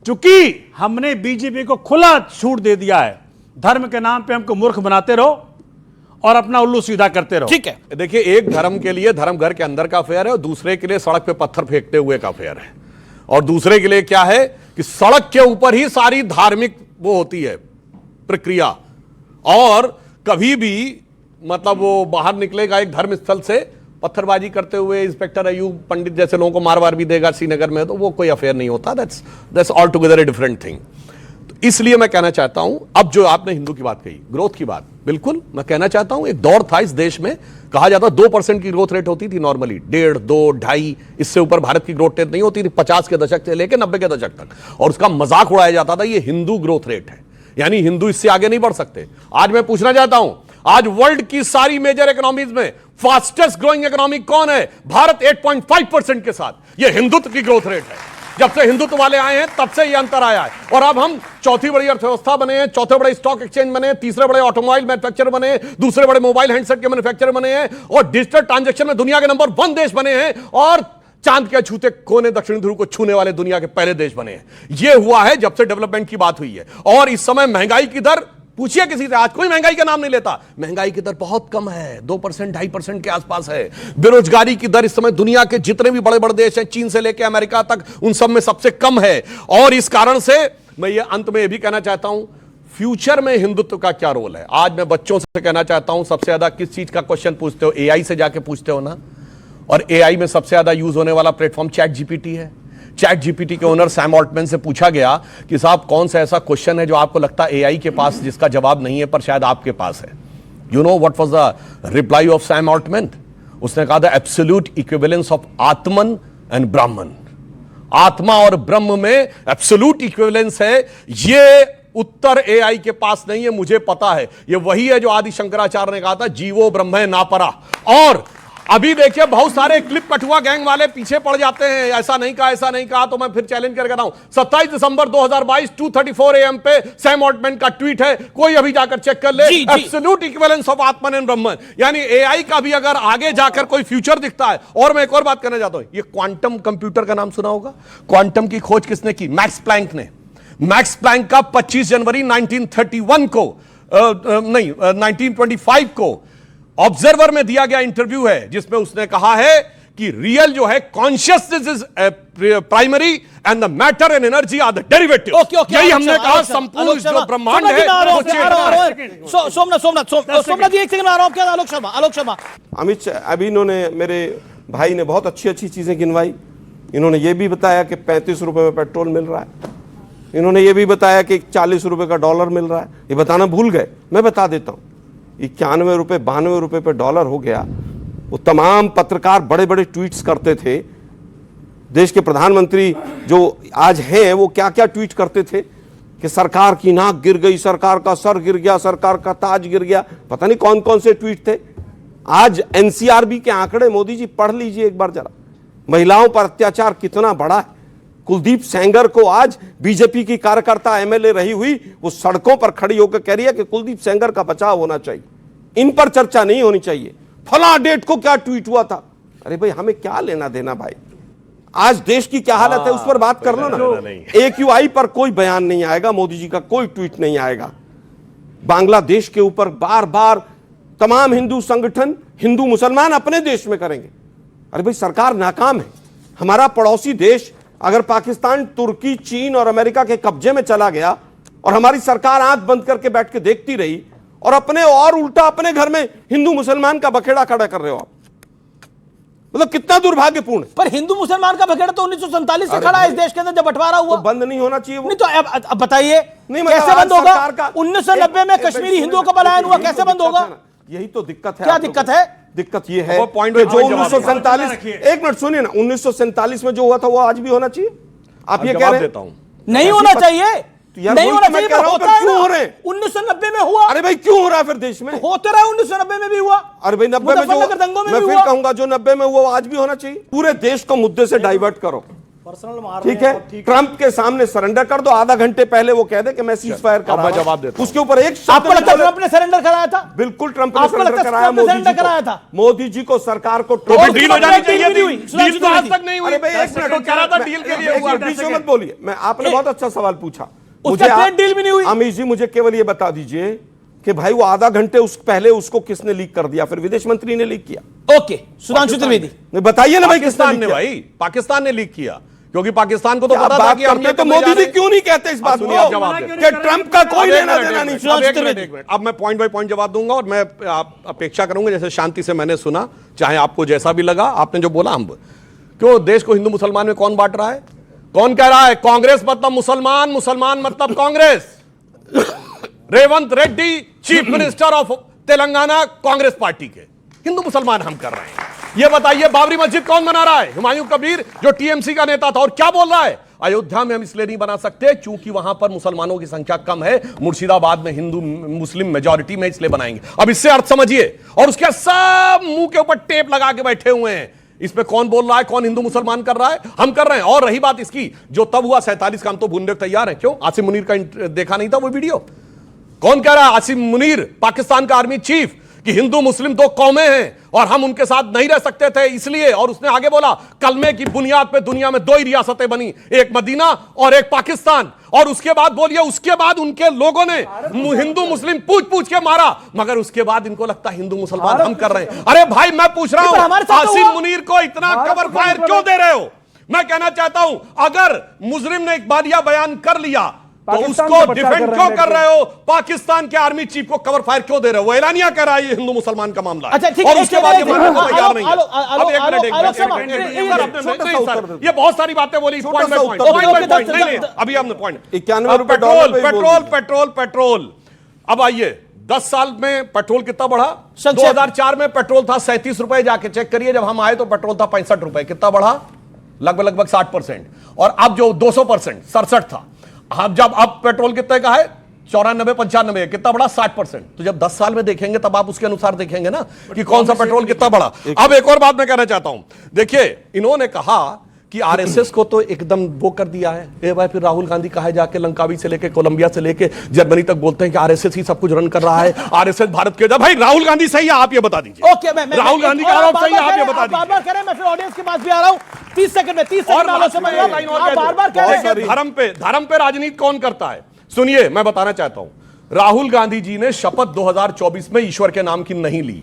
J: चूंकि हमने बीजेपी को खुला छूट दे दिया है, धर्म के नाम पे हमको मूर्ख बनाते रहो और अपना उल्लू सीधा करते रहो।
B: ठीक है, देखिए, एक धर्म के लिए धर्म घर के अंदर का अफेयर है और दूसरे के लिए सड़क पे पत्थर फेंकते हुए का अफेयर है। और दूसरे के लिए क्या है कि सड़क के ऊपर ही सारी धार्मिक वो होती है प्रक्रिया, और कभी भी मतलब वो बाहर निकलेगा एक धर्म स्थल से पत्थरबाजी करते हुए, इंस्पेक्टर अयूब पंडित जैसे लोगों को मार वार भी देगा श्रीनगर में, तो वो कोई अफेयर नहीं होता। That's all together a different thing. इसलिए मैं कहना चाहता हूं, अब जो आपने हिंदू की बात कही, ग्रोथ की बात, बिल्कुल मैं कहना चाहता हूं, एक दौर था इस देश में, कहा जाता 2% की ग्रोथ रेट होती थी नॉर्मली, 1.5, 2, 2.5, इससे ऊपर भारत की ग्रोथ रेट नहीं होती थी 50 के दशक से लेकर 90 के दशक तक, और उसका मजाक उड़ाया जाता था ये हिंदू ग्रोथ रेट है, यानी हिंदू इससे आगे नहीं बढ़ सकते। आज मैं पूछना चाहता हूं, आज वर्ल्ड की सारी मेजर इकोनॉमीज में फास्टेस्ट ग्रोइंग इकोनॉमी कौन है? भारत 8.5% के साथ, यह हिंदुत्व की ग्रोथ रेट है। जब से हिंदुत्व वाले आए हैं तब से यह अंतर आया है, और अब हम चौथी बड़ी अर्थव्यवस्था बने हैं, चौथे बड़े स्टॉक एक्सचेंज बने हैं, तीसरे बड़े ऑटोमोबाइल मैन्युफैक्चरर बने हैं, दूसरे बड़े मोबाइल हैंडसेट के मैन्युफैक्चरर बने हैं, और डिजिटल ट्रांजैक्शन में दुनिया के नंबर 1 देश बने हैं, और चांद के छूते कोने दक्षिण ध्रुव को छूने वाले दुनिया के पहले देश बने हैं। यह हुआ है जब से डेवलपमेंट की बात हुई है। और इस समय महंगाई की दर, पूछिए किसी से, आज कोई महंगाई का नाम नहीं लेता। महंगाई की दर बहुत कम है, 2%, 2.5% के आसपास है। बेरोजगारी की दर इस समय दुनिया के जितने भी बड़े बड़े देश हैं, चीन से लेकर अमेरिका तक, उन सब में सबसे कम है। और इस कारण से मैं ये अंत में यह भी कहना चाहता हूं, फ्यूचर में हिंदुत्व का क्या रोल है। आज मैं बच्चों से कहना चाहता हूं, सबसे ज्यादा किस चीज का क्वेश्चन पूछते हो? एआई से जाके पूछते हो ना, और एआई में सबसे ज्यादा यूज होने वाला प्लेटफॉर्म चैट जीपीटी है। चैट जीपीटी के ओनर सैम ऑल्टमैन से पूछा गया कि साहब कौन सा ऐसा क्वेश्चन है जो आपको लगता है एआई के पास जिसका जवाब नहीं है पर शायद आपके पास है। You know what was the reply off Sam Altman? उसने कहा था absolute equivalence of Atman and ब्राह्मण। आत्मा और ब्रह्म में एब्सोल्यूट इक्विवेलेंस है, ये उत्तर एआई के पास नहीं है, मुझे पता है। ये वही है जो आदि शंकराचार्य ने कहा था, जीवो ब्रह्म नापरा। और अभी देखिए बहुत सारे क्लिप कठुआ गैंग वाले पीछे पड़ जाते हैं, ऐसा नहीं कहा, ऐसा नहीं कहा, तो मैं फिर चैलेंज करके रहा हूं। 27 दिसंबर 2022 2:34 AM पे सैम ऑल्टमैन का ट्वीट है, कोई अभी जाकर चेक कर ले। Absolute equivalence of Atman and ब्रह्मन, यानी एआई का भी अगर आगे जाकर कोई फ्यूचर दिखता है। और मैं एक और बात करना चाहता हूं, ये क्वांटम कंप्यूटर का नाम सुना होगा। क्वांटम की खोज किसने की? मैक्स प्लैंक ने। मैक्स प्लैंक का 25 जनवरी 1931 को 1925 को ऑब्जर्वर में दिया गया इंटरव्यू है, जिसमें उसने कहा है कि रियल जो है consciousness is primary and the matter and energy are the derivative. यही हमने कहा संपूर्ण जो ब्रह्मांड है वो चेतना।
A: सोमनाथ जी एक सेकंड आ रहा हूं। क्या आलोक शर्मा
N: अमित शाह अभी इन्होंने, मेरे भाई ने बहुत अच्छी अच्छी चीजें गिनवाई। इन्होंने ये भी बताया कि 35 रुपए में पेट्रोल मिल रहा है, इन्होंने ये भी बताया कि 40 रुपए का डॉलर मिल रहा है। ये बताना भूल गए, मैं बता देता हूं। 91 रुपए 92 रुपए पे डॉलर हो गया। वो तमाम पत्रकार बड़े बड़े ट्वीट्स करते थे। देश के प्रधानमंत्री जो आज हैं वो क्या क्या ट्वीट करते थे कि सरकार की नाक गिर गई, सरकार का सर गिर गया, सरकार का ताज गिर गया, पता नहीं कौन कौन से ट्वीट थे। आज एनसीआरबी के आंकड़े मोदी जी पढ़ लीजिए एक बार जरा, महिलाओं पर अत्याचार कितना बड़ा है। कुलदीप सेंगर को आज बीजेपी की कार्यकर्ता एमएलए रही हुई वो सड़कों पर खड़ी होकर कह रही है कि कुलदीप सेंगर का बचाव होना चाहिए, इन पर चर्चा नहीं होनी चाहिए। फला डेट को क्या ट्वीट हुआ था। अरे भाई हमें क्या लेना देना भाई, आज देश की क्या हालत है उस पर बात कर लो ना। AQI पर कोई बयान नहीं आएगा, मोदी जी का कोई ट्वीट नहीं आएगा। बांग्लादेश के ऊपर बार बार तमाम हिंदू संगठन, हिंदू मुसलमान अपने देश में करेंगे। अरे भाई सरकार नाकाम है। हमारा पड़ोसी देश अगर पाकिस्तान, तुर्की, चीन और अमेरिका के कब्जे में चला गया और हमारी सरकार आंख बंद करके बैठ के देखती रही और अपने और उल्टा अपने घर में हिंदू मुसलमान का बखेड़ा खड़ा कर रहे हो आप, मतलब कितना दुर्भाग्यपूर्ण है।
A: पर हिंदू मुसलमान का बखेड़ा तो 1947 से खड़ा है इस देश के अंदर जब बंटवारा हुआ।
N: तो बंद नहीं होना चाहिए वो।
A: नहीं तो अब बताइए कैसे बंद होगा? 1990 में कश्मीरी हिंदुओं का पलायन हुआ, कैसे बंद होगा?
N: यही तो दिक्कत है।
A: क्या दिक्कत है?
N: दिक्कत ये है जो 1947, एक मिनट सुनिए ना, 1947 में जो हुआ था वो आज भी होना चाहिए। आप ये कह रहे हैं
A: नहीं होना चाहिए, नहीं होना चाहिए।
N: क्यों हो रहे हैं?
A: 1990 में हुआ।
N: अरे भाई क्यों हो रहा है फिर देश में?
A: होते रहा, 1990 में भी हुआ।
N: अरे भाई 90 में जो, मैं फिर कहूंगा जो 90 में हुआ वो आज भी होना चाहिए। पूरे देश को मुद्दे से डाइवर्ट करो, ठीक है। ट्रंप के सामने सरेंडर कर दो, आधा घंटे पहले वो कह दे कि मैं सीज फायर कर रहा हूं,
B: जवाब देता हूं।
N: उसके ऊपर एक
A: आपको लगता है ट्रंप ने सरेंडर कराया था?
N: बिल्कुल ट्रंप ने सरेंडर कराया, मोदी जी को सरकार को
B: डील हो जानी चाहिए। डील तो आज तक नहीं हुई।
N: अरे भाई एक मिनट कह रहा था डील के लिए हुआ, बीच में मत बोलिए। मैं, आपने बहुत अच्छा सवाल पूछा,
A: मुझे डील भी नहीं हुई।
N: अमित जी मुझे केवल ये बता दीजिए कि भाई वो आधा घंटे उस पहले उसको किसने लीक कर दिया? फिर विदेश मंत्री ने लीक किया।
A: ओके, सुधांशु त्रिवेदी
N: बताइए ना भाई,
B: पाकिस्तान ने, भाई पाकिस्तान ने लीक किया क्योंकि पाकिस्तान को तो पता था कि हम ये
N: तो मोदी जी क्यों नहीं कहते इस बात को कि ट्रंप का कोई लेना देना नहीं?
B: अब मैं पॉइंट बाय पॉइंट जवाब दूंगा और मैं अपेक्षा करूंगा जैसे शांति से मैंने सुना, चाहे आपको जैसा भी लगा, आपने जो बोला हम क्यों देश को हिंदू मुसलमान में कौन बांट रहा है? कौन कह रहा है कांग्रेस मतलब मुसलमान, मुसलमान मतलब Congress? Revanth Reddy chief minister of Telangana Congress party के, हिंदू मुसलमान हम कर रहे हैं। ये बताइए बाबरी मस्जिद कौन बना रहा है? हुमायूं कबीर जो टीएमसी का नेता था। और क्या बोल रहा है? अयोध्या में हम इसलिए नहीं बना सकते क्योंकि वहां पर मुसलमानों की संख्या कम है, मुर्शिदाबाद में हिंदू मुस्लिम मेजॉरिटी में, इसलिए बनाएंगे। अब इससे अर्थ समझिए। और उसके सब मुंह के ऊपर टेप लगा के बैठे हुए हैं। इस पे कौन बोल रहा है, कौन हिंदू मुसलमान कर रहा है? हम कर रहे हैं। और रही बात इसकी, जो तब हुआ 47 का, हम तो भूलने तैयार है। क्यों? आसिम मुनीर का देखा नहीं था वो वीडियो? कौन कह रहा है? आसिम मुनीर, पाकिस्तान का आर्मी चीफ, कि हिंदू मुस्लिम दो कौमें हैं और हम उनके साथ नहीं रह सकते थे इसलिए। और उसने आगे बोला कलमे की बुनियाद पे दुनिया में 2 ही रियासतें बनी, एक मदीना और एक पाकिस्तान। और उसके बाद बोलिए, उसके बाद उनके लोगों ने हिंदू मुस्लिम पूछ पूछ के मारा, मगर उसके बाद इनको लगता हिंदू मुसलमान हम कर रहे हैं। अरे भाई मैं पूछ रहा हूं, आसिम मुनीर को इतना कवर फायर क्यों दे रहे हो? मैं कहना चाहता हूं, अगर मुस्लिम ने इकबालिया बयान कर लिया तो उसको डिफेंड क्यों कर रहे हो? पाकिस्तान के आर्मी चीफ को कवर फायर क्यों दे रहे हो? वो ऐलानिया कह रहा है ये हिंदू मुसलमान का मामला है।
A: अच्छा, ठीक
B: और
A: है,
B: उसके बाद ये मानने को तैयार नहीं है। ये बहुत सारी बातें बोली। अभी हमने पॉइंट 91 पेट्रोल। अब आइए 10 साल में पेट्रोल कितना बढ़ा? 2004 में पेट्रोल था 37 रुपए, जाके चेक करिए। जब हम आए तो पेट्रोल था 65 रुपए। कितना बढ़ा? लगभग 60%। और अब जो 200%, 67 था। अब पेट्रोल कितने का है? 94-95। कितना बढ़ा? 60%। तो जब 10 साल में देखेंगे तब आप उसके अनुसार देखेंगे ना कि कौन सा पेट्रोल कितना बढ़ा। अब एक और बात मैं कहना चाहता हूं, देखिए इन्होंने कहा कि आरएसएस को तो एकदम वो कर दिया है। ए भाई, फिर राहुल गांधी कहा जाके लंकावी से लेके कोलंबिया से लेके जर्मनी तक बोलते हैं कि आरएसएस ही सब कुछ रन कर रहा है, आरएसएस भारत के। भाई राहुल गांधी सही है, आप ये बता दीजिए।
A: ओके,
B: राहुल गांधी का आरोप सही है, आप ये बता दीजिए।
A: बार-बार कह रहे हैं, मैं फिर ऑडियंस के पास भी आ रहा हूं। 30 सेकंड में बार-बार कह रहे हैं
B: धर्म पे राजनीति कौन करता है? सुनिए, मैं बताना चाहता हूं, राहुल गांधी जी ने शपथ 2024 में ईश्वर के नाम की नहीं ली,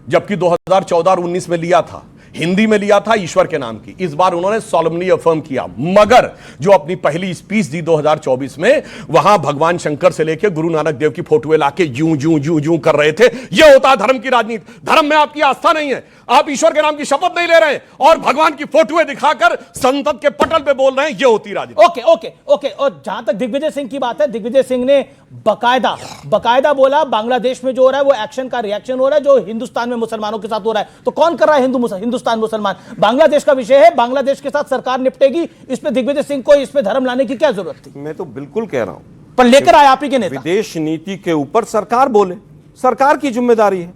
B: जबकि 2014 और 19 में लिया था। हिंदी में लिया था ईश्वर के नाम की, इस बार उन्होंने सॉलमली अफर्म किया। मगर जो अपनी पहली स्पीच दी 2024 में, वहां भगवान शंकर से लेकर गुरु नानक देव की फोटोएं लाके यूं यूं यूं यूं कर रहे थे। यह होता है धर्म की राजनीति। धर्म में आपकी आस्था नहीं है, आप ईश्वर के नाम की शपथ नहीं ले रहे हैं और भगवान की फोटोएं दिखाकर संसद के पटल पे बोल रहे हैं, यह होती राजनीति।
A: Okay okay okay. और जहां तक दिग्विजय सिंह की बात है, दिग्विजय सिंह ने बकायदा बोला बांग्लादेश में जो हो रहा है वो एक्शन का रिएक्शन हो रहा है जो हिंदुस्तान में मुसलमानों के साथ हो रहा है। तो कौन कर रहा है हिंदुस्तान मुसलमान? बांग्लादेश का विषय है, बांग्लादेश के साथ सरकार निपटेगी। इस पे दिग्विजय सिंह को इस पे धर्म लाने की क्या जरूरत थी?
N: मैं तो बिल्कुल कह रहा हूं,
A: पर लेकर आए आप ही के नेता।
N: विदेश नीति के ऊपर सरकार बोले, सरकार की जिम्मेदारी है।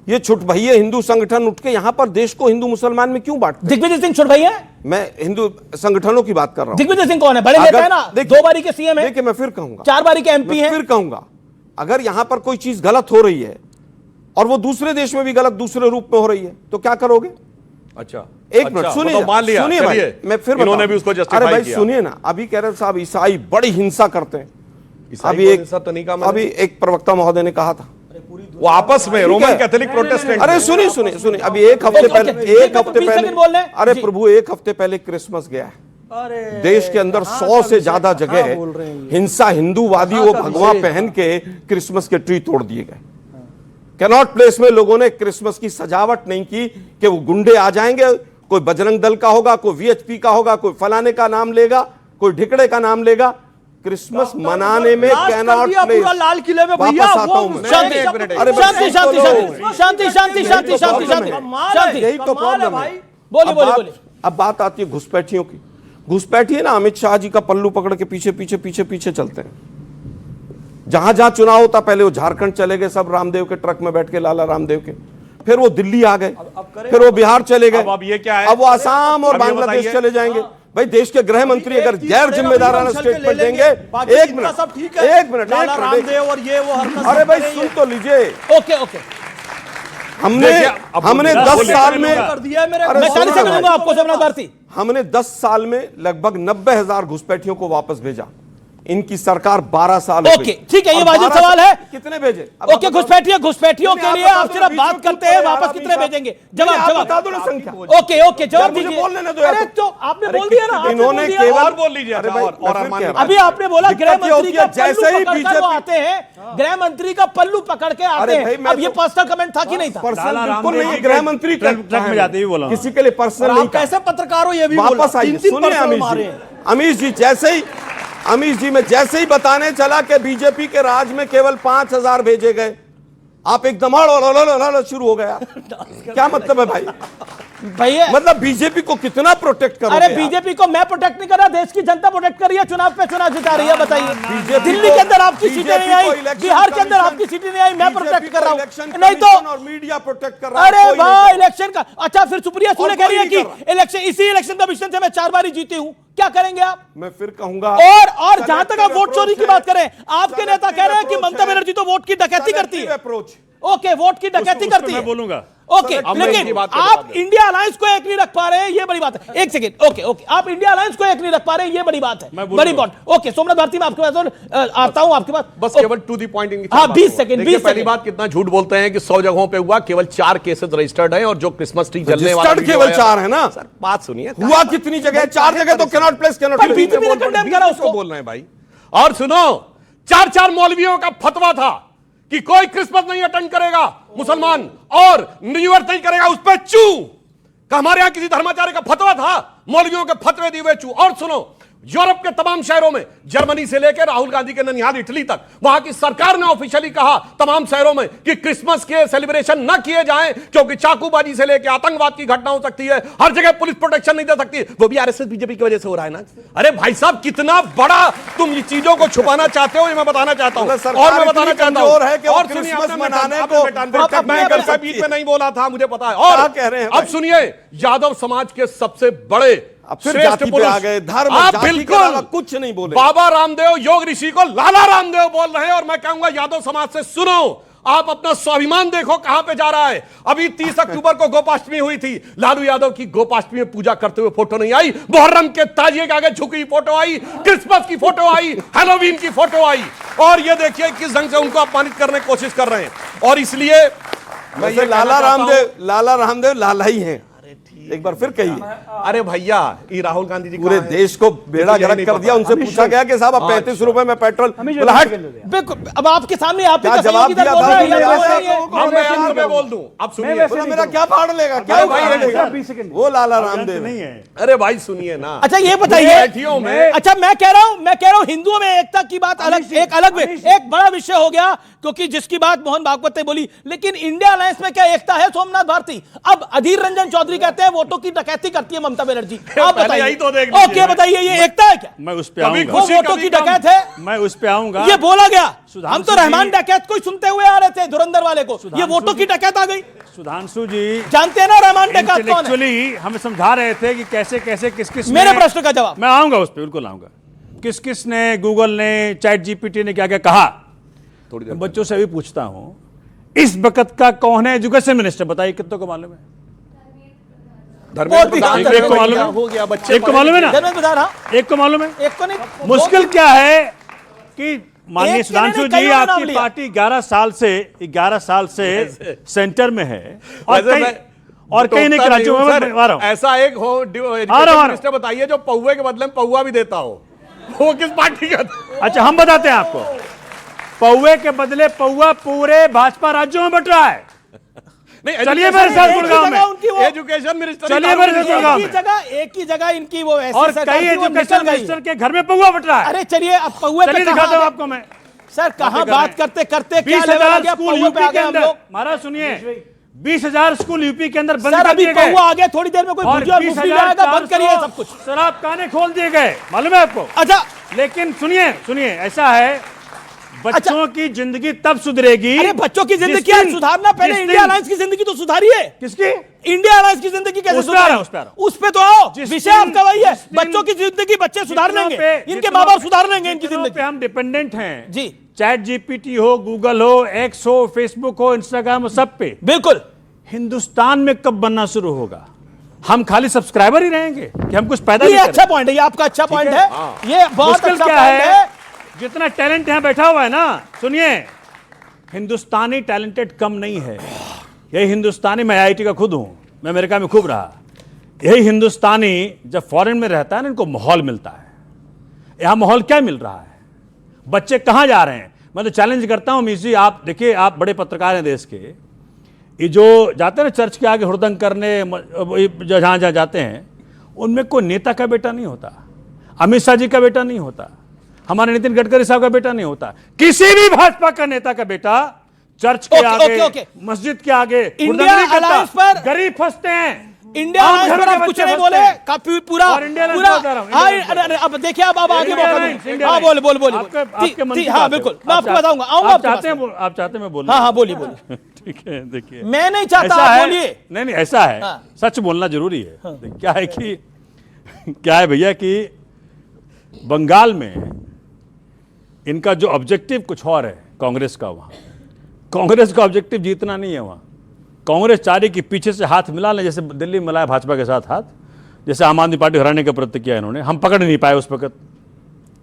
N: ये छुटभइये हिंदू संगठन उठ के यहां पर देश को हिंदू मुसलमान में क्यों बांटते?
A: दिग्विजय सिंह छुटभइये हैं?
N: मैं हिंदू संगठनों की बात कर रहा हूं।
A: दिग्विजय सिंह कौन है? बड़े नेता है ना, 2 बारी के सीएम है।
N: देखिए मैं फिर कहूंगा,
A: 4 बारी के एमपी हैं।
N: फिर कहूंगा, अगर यहां पर कोई चीज गलत हो रही है और वो दूसरे देश में भी गलत दूसरे रूप में हो रही है तो क्या करोगे?
B: अच्छा
N: एक मिनट सुनिए,
B: तो मान लिया,
N: सुनिए भाई, मैं फिर
B: इन्होंने भी उसको जस्टिफाई
N: अरे भाई
B: किया।
N: सुनिए ना, अभी कह रहे साहब ईसाई बड़ी हिंसा करते हैं। अभी एक प्रवक्ता महोदय ने कहा था
B: वो आपस में रोमन कैथोलिक प्रोटेस्टेंट।
N: अरे सुनिए अभी एक हफ्ते पहले अरे प्रभु एक हफ्ते पहले क्रिसमस गया है। देश के अंदर 100 से ज्यादा जगह हिंसा, हिंदूवादी वो भगवा पहन के क्रिसमस के ट्री तोड़ दिए गए। कैनॉट प्लेस में लोगों ने क्रिसमस की सजावट नहीं की कि वो गुंडे आ जाएंगे, कोई बजरंग दल का होगा, कोई वीएचपी का होगा, कोई फलाने का नाम लेगा, कोई ढिकड़े का नाम लेगा। क्रिसमस मनाने में कैनॉट प्लेस,
K: लाल किले में भैया
A: शांति
N: यही तो प्रॉब्लम है।
A: बोलिए।
N: अब बात आती है घुसपैठियों की। घुसपैठिए ना अमित शाह जी का पल्लू पकड़ के पीछे चलते हैं। जहां जहां चुनाव होता पहले वो झारखंड चले गए सब रामदेव के ट्रक में बैठ के, लाला रामदेव के, फिर वो दिल्ली आ गए, फिर वो बिहार चले गए,
B: अब ये क्या है?
N: अब वो आसाम और बांग्लादेश चले जाएंगे। भाई देश के गृह मंत्री अगर गैर जिम्मेदाराना स्टेटमेंट देंगे, एक मिनट
K: रामदेव और ये वो हरकत,
N: अरे भाई सुन तो लीजिए।
A: ओके
N: हमने 10 साल में
K: कर दिया मेरे,
A: मैं 40 सेकंड दूंगा आपको सोमनाथ भारती।
N: हमने 10 साल में लगभग 90,000 घुसपैठियों को वापस भेजा। इनकी सरकार 12 साल।
A: ओके ठीक है, ये वाजिब सवाल है।
N: कितने भेजे?
A: ओके घुसपैठियों के लिए आप सिर्फ बात करते हैं, वापस कितने भेजेंगे? जवाब
N: बता दो ना संख्या।
A: ओके जवाब दीजिए।
N: बोलने ना दो।
A: अरे तो आपने बोल दिया ना,
N: इन्होंने केवल
B: बोल लीजिए।
A: अभी आपने बोला गृह मंत्री का
N: जैसे ही
A: बीजेपी आते हैं, गृह मंत्री का पल्लू पकड़ के आते हैं। अब ये पर्सनल कमेंट था कि नहीं था?
N: पर्सनल बिल्कुल नहीं। गृह मंत्री
J: ट्रक में जाते ही बोला,
N: किसी के लिए पर्सनल नहीं।
K: कैसे पत्रकार हो ये भी
N: वापस आइए। सुनिए अमीश जी, मैं जैसे ही बताने चला कि बीजेपी के राज में केवल 5,000 भेजे गए, आप एकदम शुरू हो गया। क्या मतलब है भाई?
A: भैया
N: मतलब बीजेपी को कितना प्रोटेक्ट करोगे?
A: अरे बीजेपी को मैं प्रोटेक्ट नहीं कर रहा, देश की जनता प्रोटेक्ट कर रही है। चुनाव पे चुनाव जिता रही है। बताइए, दिल्ली के अंदर आपकी सीटें नहीं आई, बिहार के अंदर आपकी सीटें नहीं आई, मैं प्रोटेक्ट कर रहा हूं। नहीं तो
N: और मीडिया प्रोटेक्ट कर रहा है।
A: अरे भाई इलेक्शन का अच्छा, फिर सुप्रिया सुले कह रही है कि इलेक्शन, इसी इलेक्शन कमीशन से मैं 4 बार जीती हूं। क्या करेंगे आप?
N: मैं फिर कहूंगा।
A: और जहां तक आप वोट चोरी की बात करें, आपके नेता कह रहे हैं कि ममता बनर्जी तो वोट की डकैती करती है।
N: अप्रोच
A: ओके, वोट की डकैती करती है,
J: मैं बोलूंगा।
A: ओके, लेकिन आप इंडिया अलायंस को एक नहीं रख पा रहे हैं, ये बड़ी बात है। एक सेकंड, ओके, आप इंडिया अलायंस को एक नहीं रख पा रहे हैं, ये बड़ी बात है, बड़ी इंपॉर्टेंट। ओके, सोमनाथ भारती में आपके पास आता हूं, आपके पास
B: बस केवल टू दी पॉइंट।
A: हाँ 20 सेकंड।
B: पहली बात, कितना झूठ बोलते हैं कि 100 जगहों पे हुआ, केवल 4 केसेस रजिस्टर्ड है और जो क्रिसमस ट्री जलने वाला
N: केवल 4 है ना
B: सर। बात सुनिए,
N: हुआ कितनी जगह? 4 जगह तो कैनॉट प्लेस, कैनॉट
B: बोल रहे हैं भाई। और सुनो, 4 मौलवियों का फतवा था कि कोई क्रिसमस नहीं अटेंड करेगा मुसलमान और न्यू ईयर नहीं करेगा, उस पर चू का हमारे यहां किसी धर्माचार्य का फतवा था, मौलवियों के फतवे दिए हुए चू। और सुनो, यूरोप के तमाम शहरों में, जर्मनी से लेकर राहुल गांधी के ननिहाल इटली तक, वहां की सरकार ने ऑफिशियली कहा तमाम शहरों में कि क्रिसमस के सेलिब्रेशन न किए जाएं, क्योंकि चाकूबाजी से लेकर आतंकवाद की घटना हो सकती है, हर जगह पुलिस प्रोटेक्शन नहीं दे सकती। वो भी आरएसएस बीजेपी की वजह से हो रहा है ना। अरे भाई साहब, कितना बड़ा तुम ये चीजों को छुपाना चाहते हो, ये मैं बताना चाहता हूं। और मैं बताना चाहता हूं, और सुनिए, मैं बीच में नहीं बोला था, मुझे पता है। और कह रहे हैं, अब सुनिए, यादव समाज के सबसे बड़े
N: जाति पे आ गए, धर्म
B: आप
N: जाति
B: बिल्कुल
N: कुछ नहीं बोले।
B: बाबा रामदेव योग ऋषि को लाला रामदेव बोल रहे हैं। और मैं कहूंगा यादव समाज से सुनो, आप अपना स्वाभिमान देखो कहां पे जा रहा है। अभी 30 अक्टूबर को गोपाष्टमी हुई थी, लालू यादव की गोपाष्टमी में पूजा करते हुए फोटो नहीं आई, मुहर्रम के ताजिए के आगे झुकी फोटो आई, क्रिसमस की फोटो आई, हैलोवीन की फोटो आई। और ये देखिए किस ढंग से उनको अपमानित करने की कोशिश कर रहे हैं। और इसलिए
N: लाला रामदेव लाला ही हैं। एक बार फिर कहिए।
B: अरे भैया, ये राहुल गांधी जी
N: पूरे देश को बेड़ा गर्क कर दिया। उनसे पूछा गया कि साहब आप 35 रुपए में पेट्रोल, बोला हट।
A: बिल्कुल, अब आपके सामने आप
N: क्या जवाब दिया था?
B: मैं बोल दूं, अब सुनिए,
N: मेरा क्या फाड़ लेगा, क्या भाई वो लाला रामदेव नहीं है।
B: अरे भाई सुनिए ना।
A: अच्छा ये बताइए, अच्छा मैं कह रहा हूं हिंदुओं में एकता की बात अलग, एक अलग एक बड़ा विषय हो गया, क्योंकि जिसकी बात मोहन भागवत ने बोली, लेकिन इंडिया अलायंस में क्या एकता है? सोमनाथ भारती, अब अधीर रंजन चौधरी कहते हैं वोटों की डकैती करती है ममता बनर्जी, आप बताइए। ओके बताइए, ये एकता है क्या?
J: मैं उस पे आऊंगा।
A: वोटों की डकैत है,
J: मैं उस पे आऊंगा।
A: ये बोला गया, हम तो रहमान डकैत को ही सुनते हुए आ रहे थे, धुरंधर वाले को, ये वोटों की डकैत आ गई।
J: सुधांशु जी
A: जानते हैं ना रहमान डकैत कौन है?
J: एक्चुअली हमें समझा रहे थे कि कैसे कैसे किस किस,
A: मेरे प्रश्न का जवाब
J: मैं आऊंगा उस पर, बिल्कुल आऊंगा। किस किस ने, गूगल ने, चैट जीपीटी ने क्या क्या कहा, थोड़ी देर बच्चों से भी पूछता हूं, इस वक्त का कौन है एजुकेशन मिनिस्टर? बताइए कितनों को मालूम है?
B: धर्मेंद्र प्रधान
J: एक को मालूम है, बच्चे एक को मालूम है ना, एक को मालूम है,
A: एक को नहीं।
J: मुश्किल क्या है कि माननीय सुधांशु जी, आपकी पार्टी 11 साल से सेंटर में है और कई नए राज्यों में।
B: ऐसा एक हो मिनिस्टर बताइए जो पौवे के बदले में पौवा भी देता हो, वो किस पार्टी का?
J: अच्छा हम बताते हैं आपको, पौवे के बदले पौवा पूरे भाजपा राज्यों में बट रहा है।
B: नहीं,
J: चलिए मेरे साथ गुड़गांव में,
B: एजुकेशन मिनिस्टर,
J: चलिए मेरे साथ गुड़गांव में,
A: एक ही जगह इनकी वो ऐसी
J: और कई एजुकेशन मिनिस्टर के घर में पौवा बट रहा है।
A: अरे चलिए, अब पौवे पे
J: दिखाता हूं आपको मैं।
A: सर कहां बात करते करते
J: 20,000 स्कूल यूपी के अंदर, महाराज सुनिए, 20,000 स्कूल यूपी के अंदर बंद कर दिए गए।
A: आगे थोड़ी देर में कोई आएगा, बंद करिए सब कुछ।
J: शराब खाने खोल दिए गए, मालूम है आपको?
A: अच्छा
J: लेकिन सुनिए, ऐसा है, बच्चों की जिंदगी तब सुधरेगी।
A: अरे बच्चों की जिंदगी क्या सुधारना, पहले इंडिया अलायंस की जिंदगी तो सुधारिए।
J: किसकी?
A: इंडिया अलायंस की जिंदगी कैसे सुधारें? उस पे तो आओ, विषय आपका वही है, बच्चों की जिंदगी बच्चे सुधार लेंगे, इनके माँ बाप सुधार लेंगे इनकी जिंदगी।
J: हम डिपेंडेंट हैं
A: जी,
J: चैट जीपीटी हो, गूगल हो, एक्स हो, फेसबुक हो, इंस्टाग्राम हो, सब पे।
A: बिल्कुल।
J: हिंदुस्तान में कब बनना शुरू होगा? हम खाली सब्सक्राइबर ही रहेंगे कि हम कुछ पैदा नहीं
A: करें? अच्छा पॉइंट है, ये आपका अच्छा पॉइंट है, ये बहुत अच्छा पॉइंट है।
J: जितना टैलेंट यहां बैठा हुआ है ना, सुनिए, हिंदुस्तानी टैलेंटेड कम नहीं है। यही हिंदुस्तानी, मैं आईआईटी का खुद हूं, मैं अमेरिका में खूब रहा, यही हिंदुस्तानी जब फॉरेन में रहता है ना, इनको माहौल मिलता है। यहां माहौल क्या मिल रहा है? बच्चे कहां जा रहे हैं? मैं तो चैलेंज करता हूं अमीश जी, आप देखिए, आप बड़े पत्रकार हैं देश के, ये जो जाते हैं ना चर्च के आगे हुड़दंग करने, जहां जहां जाते हैं, उनमें कोई नेता का बेटा नहीं होता, अमित शाह जी का बेटा नहीं होता, हमारे नितिन गडकरी साहब का बेटा नहीं होता, किसी भी भाजपा का नेता का बेटा चर्च के आगे, मस्जिद के आगे
A: इंडिया अलायंस पर
J: गरीब फंसते हैं।
A: इंडिया अलायंस पर आप कुछ नहीं बोले, काफी पूरा अब देखिए, अब आगे बोल हाँ बिल्कुल, मैं आपको बताऊंगा, आऊंगा।
J: आप चाहते हैं मैं बोलूं?
A: हाँ बोलिए।
J: ठीक है, देखिए,
A: मैं नहीं चाहता, आप बोलिए।
J: नहीं ऐसा है, सच बोलना जरूरी है। क्या है भैया कि बंगाल में इनका जो ऑब्जेक्टिव कुछ और है कांग्रेस का, वहां कांग्रेस का ऑब्जेक्टिव जीतना नहीं है। वहां कांग्रेस चाह रही कि पीछे से हाथ मिला लें, जैसे दिल्ली में मिलाया भाजपा के साथ हाथ, जैसे आम आदमी पार्टी हराने का प्रयत्न किया इन्होंने, हम पकड़ नहीं पाए उस वक्त।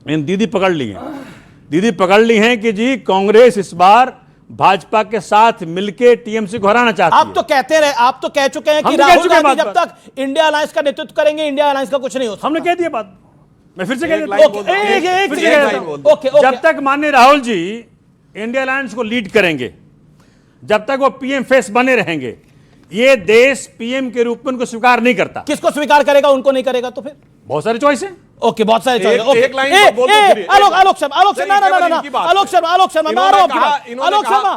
J: इन दीदी पकड़ ली हैं कि जी कांग्रेस इस बार भाजपा के साथ मिलकर टीएमसी को हराना चाहती है।
A: आप तो कहते रहे, आप तो कह चुके हैं कि राहुल गांधी जब तक इंडिया अलायंस का नेतृत्व करेंगे, इंडिया अलायंस का कुछ नहीं होता।
J: हमने कह दिया बात, मैं फिर से कह देता
A: हूं,
J: जब तक माननीय राहुल जी इंडिया अलायंस को लीड करेंगे, जब तक वो पीएम फेस बने रहेंगे, ये देश पीएम के रूप में उनको स्वीकार नहीं करता।
A: किसको स्वीकार करेगा, उनको नहीं करेगा तो फिर?
J: बहुत सारी चॉइस है।
A: ओके, बहुत सारे चॉइस।
B: एक लाइन बोल दो फिर।
A: आलोक शर्मा, आलोक शर्मा,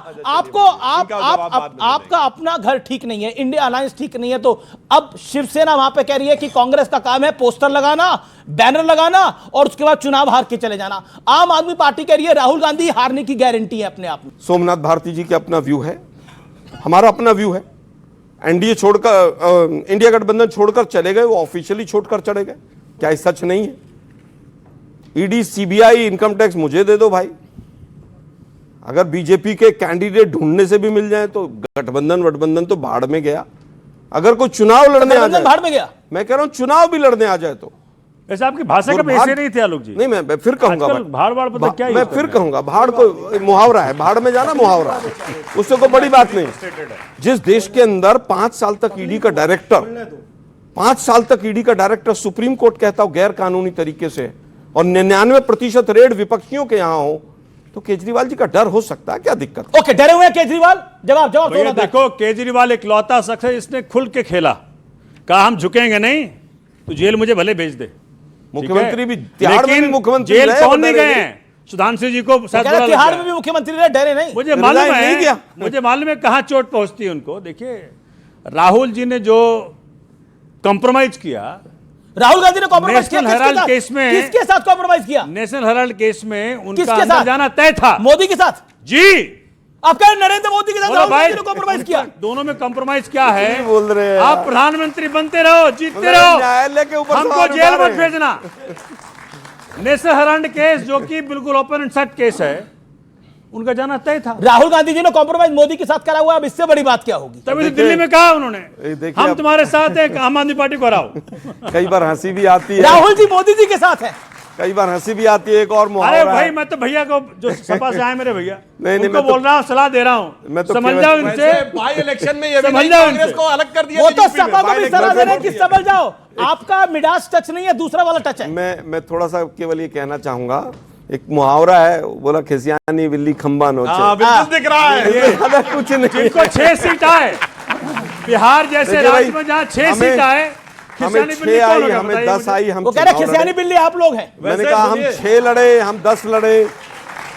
A: आपका अपना घर ठीक नहीं है, इंडिया अलायंस ठीक नहीं है, तो अब शिवसेना वहां पे कह रही है कि कांग्रेस का काम है पोस्टर लगाना, बैनर लगाना और उसके बाद चुनाव हार के चले जाना। आम आदमी पार्टी कह रही है राहुल गांधी हारने की गारंटी है अपने आप में।
N: सोमनाथ भारती जी का अपना व्यू है, हमारा अपना व्यू है। एनडीए छोड़कर, इंडिया गठबंधन छोड़कर चले गए, वो ऑफिशियली छोड़कर चले गए, क्या ये सच नहीं है? ईडी, सीबीआई, इनकम टैक्स मुझे दे दो भाई। अगर बीजेपी के कैंडिडेट ढूंढने से भी मिल जाए तो गठबंधन तो भाड़ में गया। अगर कोई चुनाव लड़ने आ जाए,
A: भाड़ में गया।
N: मैं कह रहा हूं चुनाव भी लड़ने आ जाए तो।
J: वैसे आपकी भाषा का ऐसे नहीं थे आलोक जी।
N: नहीं, मैं फिर कहूंगा,
J: भाड़ क्या,
N: मैं फिर कहूंगा, भाड़ को मुहावरा है, भाड़ में जाना मुहावरा है, उससे कोई बड़ी बात नहीं। जिस देश के अंदर 5 साल तक ईडी का डायरेक्टर 5 साल तक ईडी का डायरेक्टर सुप्रीम कोर्ट कहता हो गैर कानूनी तरीके से और 99% रेड विपक्षियों के यहां हो, तो केजरीवाल जी का डर हो सकता है, क्या दिक्कत?
A: ओके, डरे हुए हैं केजरीवाल? जवाब
J: भैया देखो, केजरीवाल इकलौता शख्स है इसने खुल के खेला, कहा हम झुकेंगे नहीं, तो जेल मुझे भले भेज दे।
N: मुख्यमंत्री भी तिहाड़ में भी मुख्यमंत्री
J: जेल कौन नहीं गए हैं? सुधांशु जी को
A: तिहाड़ में भी मुख्यमंत्री रहे, डरे नहीं।
J: मुझे मालूम है, मुझे मालूम है कहां चोट पहुंचती है उनको। देखिए राहुल जी ने जो कॉम्प्रोमाइज किया,
A: राहुल गांधी ने कॉम्प्रोमाइज किया
J: नेशनल हेराल्ड केस में,
A: किसके साथ कॉम्प्रोमाइज किया?
J: नेशनल हेराल्ड केस में उनका अंदर जाना तय था।
A: मोदी के साथ
J: जी।
A: आप कह रहे नरेंद्र मोदी के साथ राहुल गांधी ने कॉम्प्रोमाइज किया?
J: दोनों में कॉम्प्रोमाइज क्या है?
N: बोल रहे हैं
J: आप प्रधानमंत्री बनते रहो, जीतते रहो,
N: न्यायालय के ऊपर
J: हमको जेल मत भेजना। नेशनल हेराल्ड केस जो कि बिल्कुल ओपन एंड शट केस है, उनका जाना तय था।
A: राहुल गांधी जी ने कॉम्प्रोमाइज मोदी के साथ करा हुआ, अब इससे बड़ी बात क्या होगी?
J: तभी दिल्ली में कहा उन्होंने हम तुम्हारे साथ हैं, आम आदमी पार्टी को हराओ।
N: कई बार हंसी भी आती है,
A: राहुल जी मोदी जी के साथ है,
N: कई बार हंसी भी आती है। एक और मुहावरा
J: अरे भाई मैं तो भैया को जो सपा से आए मेरे भैया,
N: नहीं
J: उनको
N: मैं तो
J: बोल रहा हूँ, सलाह दे रहा हूँ,
N: मैं तो
J: समझ जाओ इनसे।
B: भाई इलेक्शन में ये भी
J: समझ
B: नहीं,
J: जाओ
B: कांग्रेस
J: इनसे।
B: को अलग कर दिया।
A: वो तो सपा को भी सलाह दे रहे हैं कि समझ जाओ, आपका मिडास टच नहीं है, दूसरा वाला टच है।
N: मैं थोड़ा सा केवल ये कहना चाहूंगा, एक मुहावरा है, बोला खिसियानी बिल्ली खंबा नोचे।
B: बिल्कुल दिख रहा है,
N: कुछ नहीं।
J: जिनको 6 सीट आए, बिहार जैसे राज्य में जहाँ 6 सीट आए,
N: हमें 6 आई, हमें 10 आई, हम
A: वो कह रहे खिसियानी बिल्ली आप लोग हैं।
N: मैंने कहा हम 6 लड़े, हम 10 लड़े,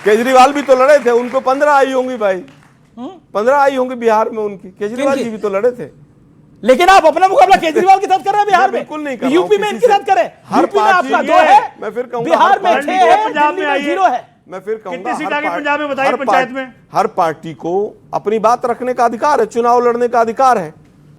N: केजरीवाल भी तो लड़े थे, उनको 15 आई होंगी भाई, 15 आई होंगी बिहार में उनकी, केजरीवाल जी भी तो लड़े थे।
A: लेकिन आप अपना मुकाबला केजरीवाल के साथ कर रहे हैं बिहार में?
N: बिल्कुल नहीं कर,
A: यूपी में इनके साथ करें। यूपी में आपका 2 है,
N: मैं फिर कहूंगा
A: बिहार में 6 है, दिल्ली में 0 है।
N: मैं फिर कहूंगा
J: कितनी सीट आ गई पंजाब में बताइए? पंचायत में
N: हर पार्टी को अपनी बात रखने का अधिकार है, चुनाव लड़ने का अधिकार है।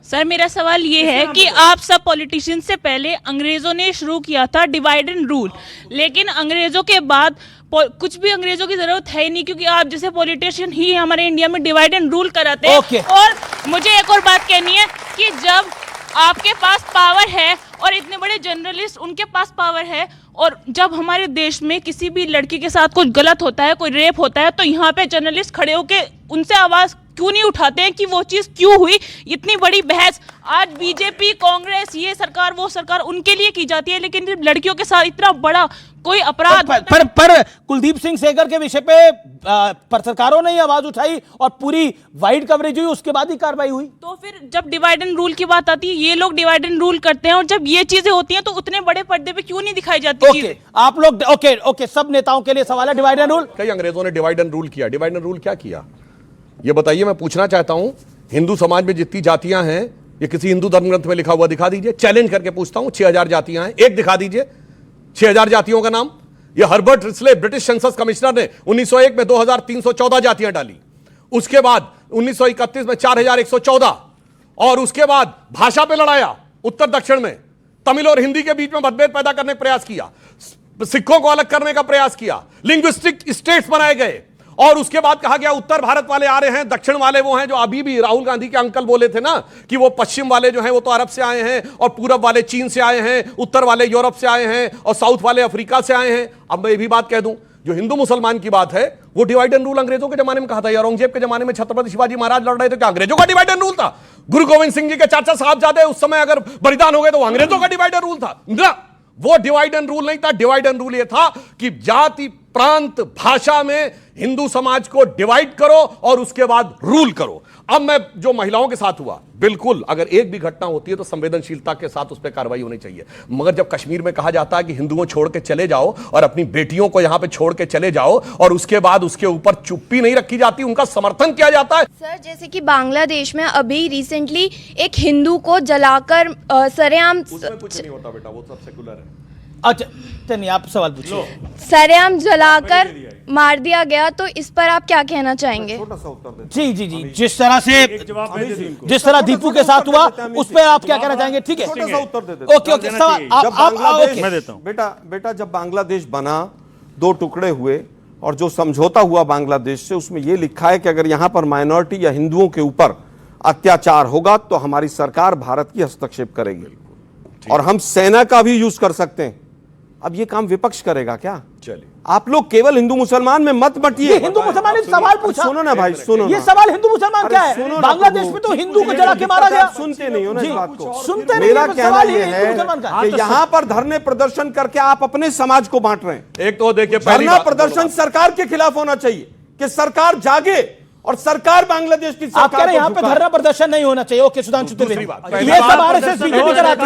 O: सर मेरा सवाल ये है कि आप सब पॉलिटिशियन से पहले अंग्रेजों ने शुरू किया था डिवाइड एंड रूल, लेकिन अंग्रेजों के बाद कुछ भी अंग्रेजों की जरूरत है ही नहीं, क्योंकि आप जैसे पॉलिटिशियन ही हमारे इंडिया में डिवाइड एंड रूल कराते हैं। और मुझे एक और बात कहनी है कि जब आपके पास पावर है और इतने बड़े जर्नलिस्ट उनके पास पावर है, और जब हमारे देश में किसी भी लड़की के साथ कुछ गलत होता है, कोई रेप होता है, तो यहाँ पे जर्नलिस्ट खड़े होके उनसे आवाज क्यों नहीं उठाते हैं कि वो चीज क्यों हुई? इतनी बड़ी बहस आज बीजेपी, कांग्रेस, ये सरकार, वो सरकार, उनके लिए की जाती है, लेकिन लड़कियों के साथ इतना बड़ा कोई अपराध
A: पर कुलदीप सिंह सेंगर के विषय पे पत्रकारों ने आवाज उठाई और पूरी वाइड कवरेज हुई, उसके बाद ही कार्रवाई हुई।
O: तो फिर जब डिवाइड एंड रूल की बात आती है, ये लोग डिवाइड एंड रूल करते हैं, और जब ये चीजें होती हैं तो उतने बड़े पर्दे पे क्यों नहीं दिखाई जाती?
A: ओके, आप लोग ओके, सब नेताओं के लिए सवाल है डिवाइड एंड रूल।
B: कई अंग्रेजों ने डिवाइड एंड रूल किया, डिवाइड एंड रूल क्या किया ये बताइए? मैं पूछना चाहता हूं, हिंदू समाज में जितनी जातियां हैं, ये किसी हिंदू धर्म ग्रंथ में लिखा हुआ दिखा दीजिए, चैलेंज करके पूछता हूं। 6000 जातियां हैं, एक दिखा दीजिए 6000 जातियों का नाम। ये Herbert Risley British census commissioner ने 1901 में 2314 जातियां डाली, उसके बाद 1931 में 4114, और उसके बाद भाषा पे लड़ाया, उत्तर दक्षिण में तमिल और हिंदी के बीच में मतभेद पैदा करने का प्रयास किया, सिखों को अलग करने का प्रयास किया, लिंग्विस्टिक स्टेट्स बनाए गए, और उसके बाद कहा गया उत्तर भारत वाले आ रहे हैं, दक्षिण वाले वो हैं जो अभी भी राहुल गांधी के अंकल बोले थे ना कि वो पश्चिम वाले जो हैं वो तो अरब से आए हैं, और पूरब वाले चीन से आए हैं, उत्तर वाले यूरोप से आए हैं, और साउथ वाले अफ्रीका से आए हैं। अब मैं ये भी बात कह दूं, जो हिंदू मुसलमान की बात है, वो डिवाइड एंड रूल अंग्रेजों के जमाने में कहा था। औरंगजेब के जमाने में छत्रपति शिवाजी महाराज लड़ रहे थे, क्या अंग्रेजों का डिवाइड एंड रूल था? गुरु गोविंद सिंह जी के चाचा साहबजादे उस समय अगर बलिदान हो गए तो अंग्रेजों का डिवाइड एंड रूल था ना? वो डिवाइड एंड रूल नहीं था। डिवाइड एंड रूल ये था कि जाति, प्रांत, भाषा में हिंदू समाज को डिवाइड करो और उसके बाद रूल करो। अब मैं जो महिलाओं के साथ हुआ, बिल्कुल अगर एक भी घटना होती है तो संवेदनशीलता के साथ उस पर कार्रवाई होनी चाहिए, मगर जब कश्मीर में कहा जाता है कि हिंदुओं छोड़ के चले जाओ और अपनी बेटियों को यहां पे छोड़ के चले जाओ, और उसके बाद उसके ऊपर चुप्पी नहीं रखी जाती, उनका समर्थन किया जाता है।
P: सर जैसे कि बांग्लादेश में अभी रिसेंटली एक हिंदू को जलाकर सरेआम,
B: उसमें कुछ नहीं होता बेटा, वो सब सेकुलर है।
A: अच्छा नहीं, आप सवाल पूछिए।
P: सरेआम जलाकर मार दिया गया, तो इस पर आप क्या कहना चाहेंगे?
A: जी जी जी, जिस तरह से जिस तरह दीपू के साथ हुआ उस पर आप क्या कहना चाहेंगे? ठीक है,
N: छोटा सा उत्तर दे
A: देते। ओके ओके,
N: मैं देता हूं। बेटा जब बांग्लादेश बना, 2 टुकड़े हुए, और जो समझौता हुआ बांग्लादेश से, उसमें यह लिखा है कि अगर यहां पर माइनॉरिटी या हिंदुओं के ऊपर अत्याचार होगा तो हमारी सरकार भारत की हस्तक्षेप करेगी, और हम सेना का भी यूज कर सकते हैं। अब ये काम विपक्ष करेगा क्या?
B: चलिए,
N: आप लोग केवल हिंदू मुसलमान में मत बटिए।
A: हिंदू मुसलमान ने सवाल पूछा।
N: सुनो ना भाई, सुनो
A: ये
N: ना।
A: सवाल हिंदू मुसलमान क्या है? बांग्लादेश में तो हिंदू को जला के मारा गया।
N: सुनते नहीं हो ना इस बात को।
A: सुनते नहीं।
N: मेरा कहना
A: सवाल
N: ये है कि यहाँ पर धरने प्रदर्शन करके आप अपने समाज को बांट रहे हैं।
B: एक तो देखिए,
N: धरना प्रदर्शन सरकार के खिलाफ होना चाहिए कि सरकार जागे और सरकार बांग्लादेश की
A: आप कह रहे हैं यहाँ पे धरना प्रदर्शन नहीं होना चाहिए। ओके सुधांशु त्रिवेदी, ये सब आरएसएस बीजेपी कराती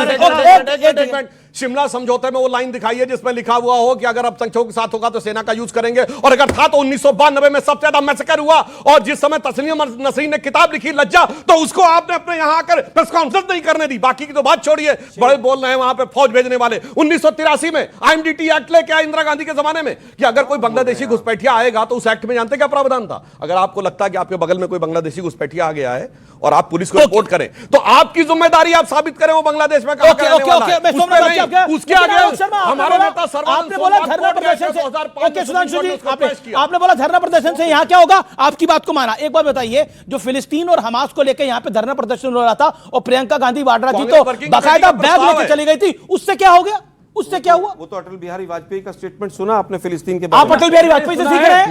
A: है।
B: शिमला समझौते में वो लाइन दिखाई है जिसमें लिखा हुआ हो कि अगर अब संख्याओं के साथ होगा तो सेना का यूज करेंगे, और अगर था तो 1992 में सबसे ज्यादा मैसेकर हुआ, और जिस समय तस्नीम नसरीन ने किताब लिखी लज्जा, तो उसको आपने अपने यहां आकर प्रेस कॉन्फ्रेंस नहीं करने दी। बाकी की तो बात छोड़िए, बड़े बोल रहे हैं वहां पे फौज भेजने वाले। 1983 में आईएमडीटी एक्ट लेके आए इंदिरा गांधी के जमाने में कि अगर कोई बांग्लादेशी घुसपैठिया आएगा तो उस एक्ट में जानते क्या प्रावधान था? अगर आपको लगता है कि आपके बगल में कोई बांग्लादेशी घुसपैठिया आ गया है और आप पुलिस को रिपोर्ट करें, तो आपकी जिम्मेदारी आप साबित करें वो बांग्लादेश में कहां रहने वाला है। उसके आगे हमारे नेता
A: आपने बोला धरना प्रदर्शन से, ओके सुधांशु जी, आपने बोला धरना प्रदर्शन से यहाँ क्या होगा? आपकी बात को माना। एक बात बताइए, जो फिलिस्तीन और हमास को लेकर यहाँ पे धरना प्रदर्शन हो रहा था और प्रियंका गांधी वाड्रा जी तो बाकायदा बैग लेकर चली गई थी, उससे क्या हो गया? उससे क्या हुआ?
N: वो तो अटल बिहारी वाजपेयी का स्टेटमेंट सुना आपने फिलिस्तीन के बारे में?
A: आप अटल बिहारी वाजपेयी से सीख रहे हैं?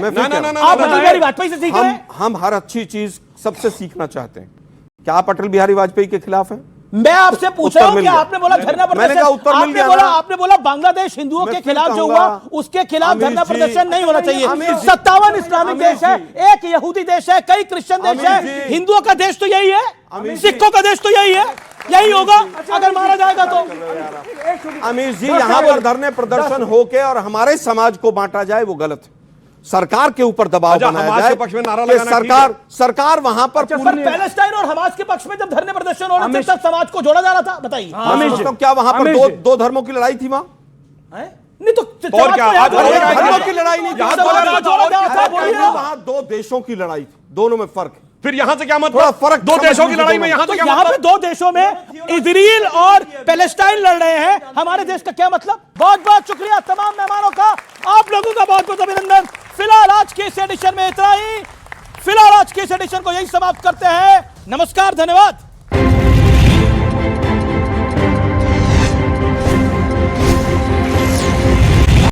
A: आप अटल बिहारी वाजपेयी से सीख रहे हैं?
N: हम हर अच्छी चीज सबसे सीखना चाहते हैं। क्या आप अटल बिहारी वाजपेयी के खिलाफ हैं?
A: मैं आपसे पूछ रहा हूं कि आपने बोला धरना प्रदर्शन, आपने बोला बांग्लादेश हिंदुओं के खिलाफ जो हुआ उसके खिलाफ धरना प्रदर्शन नहीं होना चाहिए। 57 इस्लामिक देश है, एक यहूदी देश है, कई क्रिश्चियन देश है, हिंदुओं का देश तो यही है, सिखों का देश तो यही है, यही होगा अगर मारा जाएगा तो।
N: अमीर जी, यहाँ पर धरने प्रदर्शन होके और हमारे समाज को बांटा जाए वो गलत है। सरकार के ऊपर दबाव बनाया जाए
B: पक्ष में नारा
N: कि सरकार वहां पर
A: पैलेस्टाइन और हमास के पक्ष में जब धरने प्रदर्शन हो रहे थे तब समाज को जोड़ा जा रहा था। बताइए
N: तो क्या वहां पर दो धर्मों की लड़ाई थी? वहां
A: नहीं तो
N: और क्या धर्मों की लड़ाई नहीं थी, वहां दो देशों की लड़ाई थी, दोनों में फर्क है।
B: फिर यहां से क्या मतलब? फर्क दो देशों की लड़ाई में यहां तो
A: यहाँ पे दो देशों में इजराइल और पैलेस्टाइन लड़ रहे हैं, हमारे देश का क्या मतलब? बहुत बहुत शुक्रिया तमाम मेहमानों का, आप लोगों का बहुत बहुत अभिनंदन। फिलहाल आज के इस एडिशन में इतना ही। फिलहाल आज के इस एडिशन को यही समाप्त करते हैं। नमस्कार, धन्यवाद।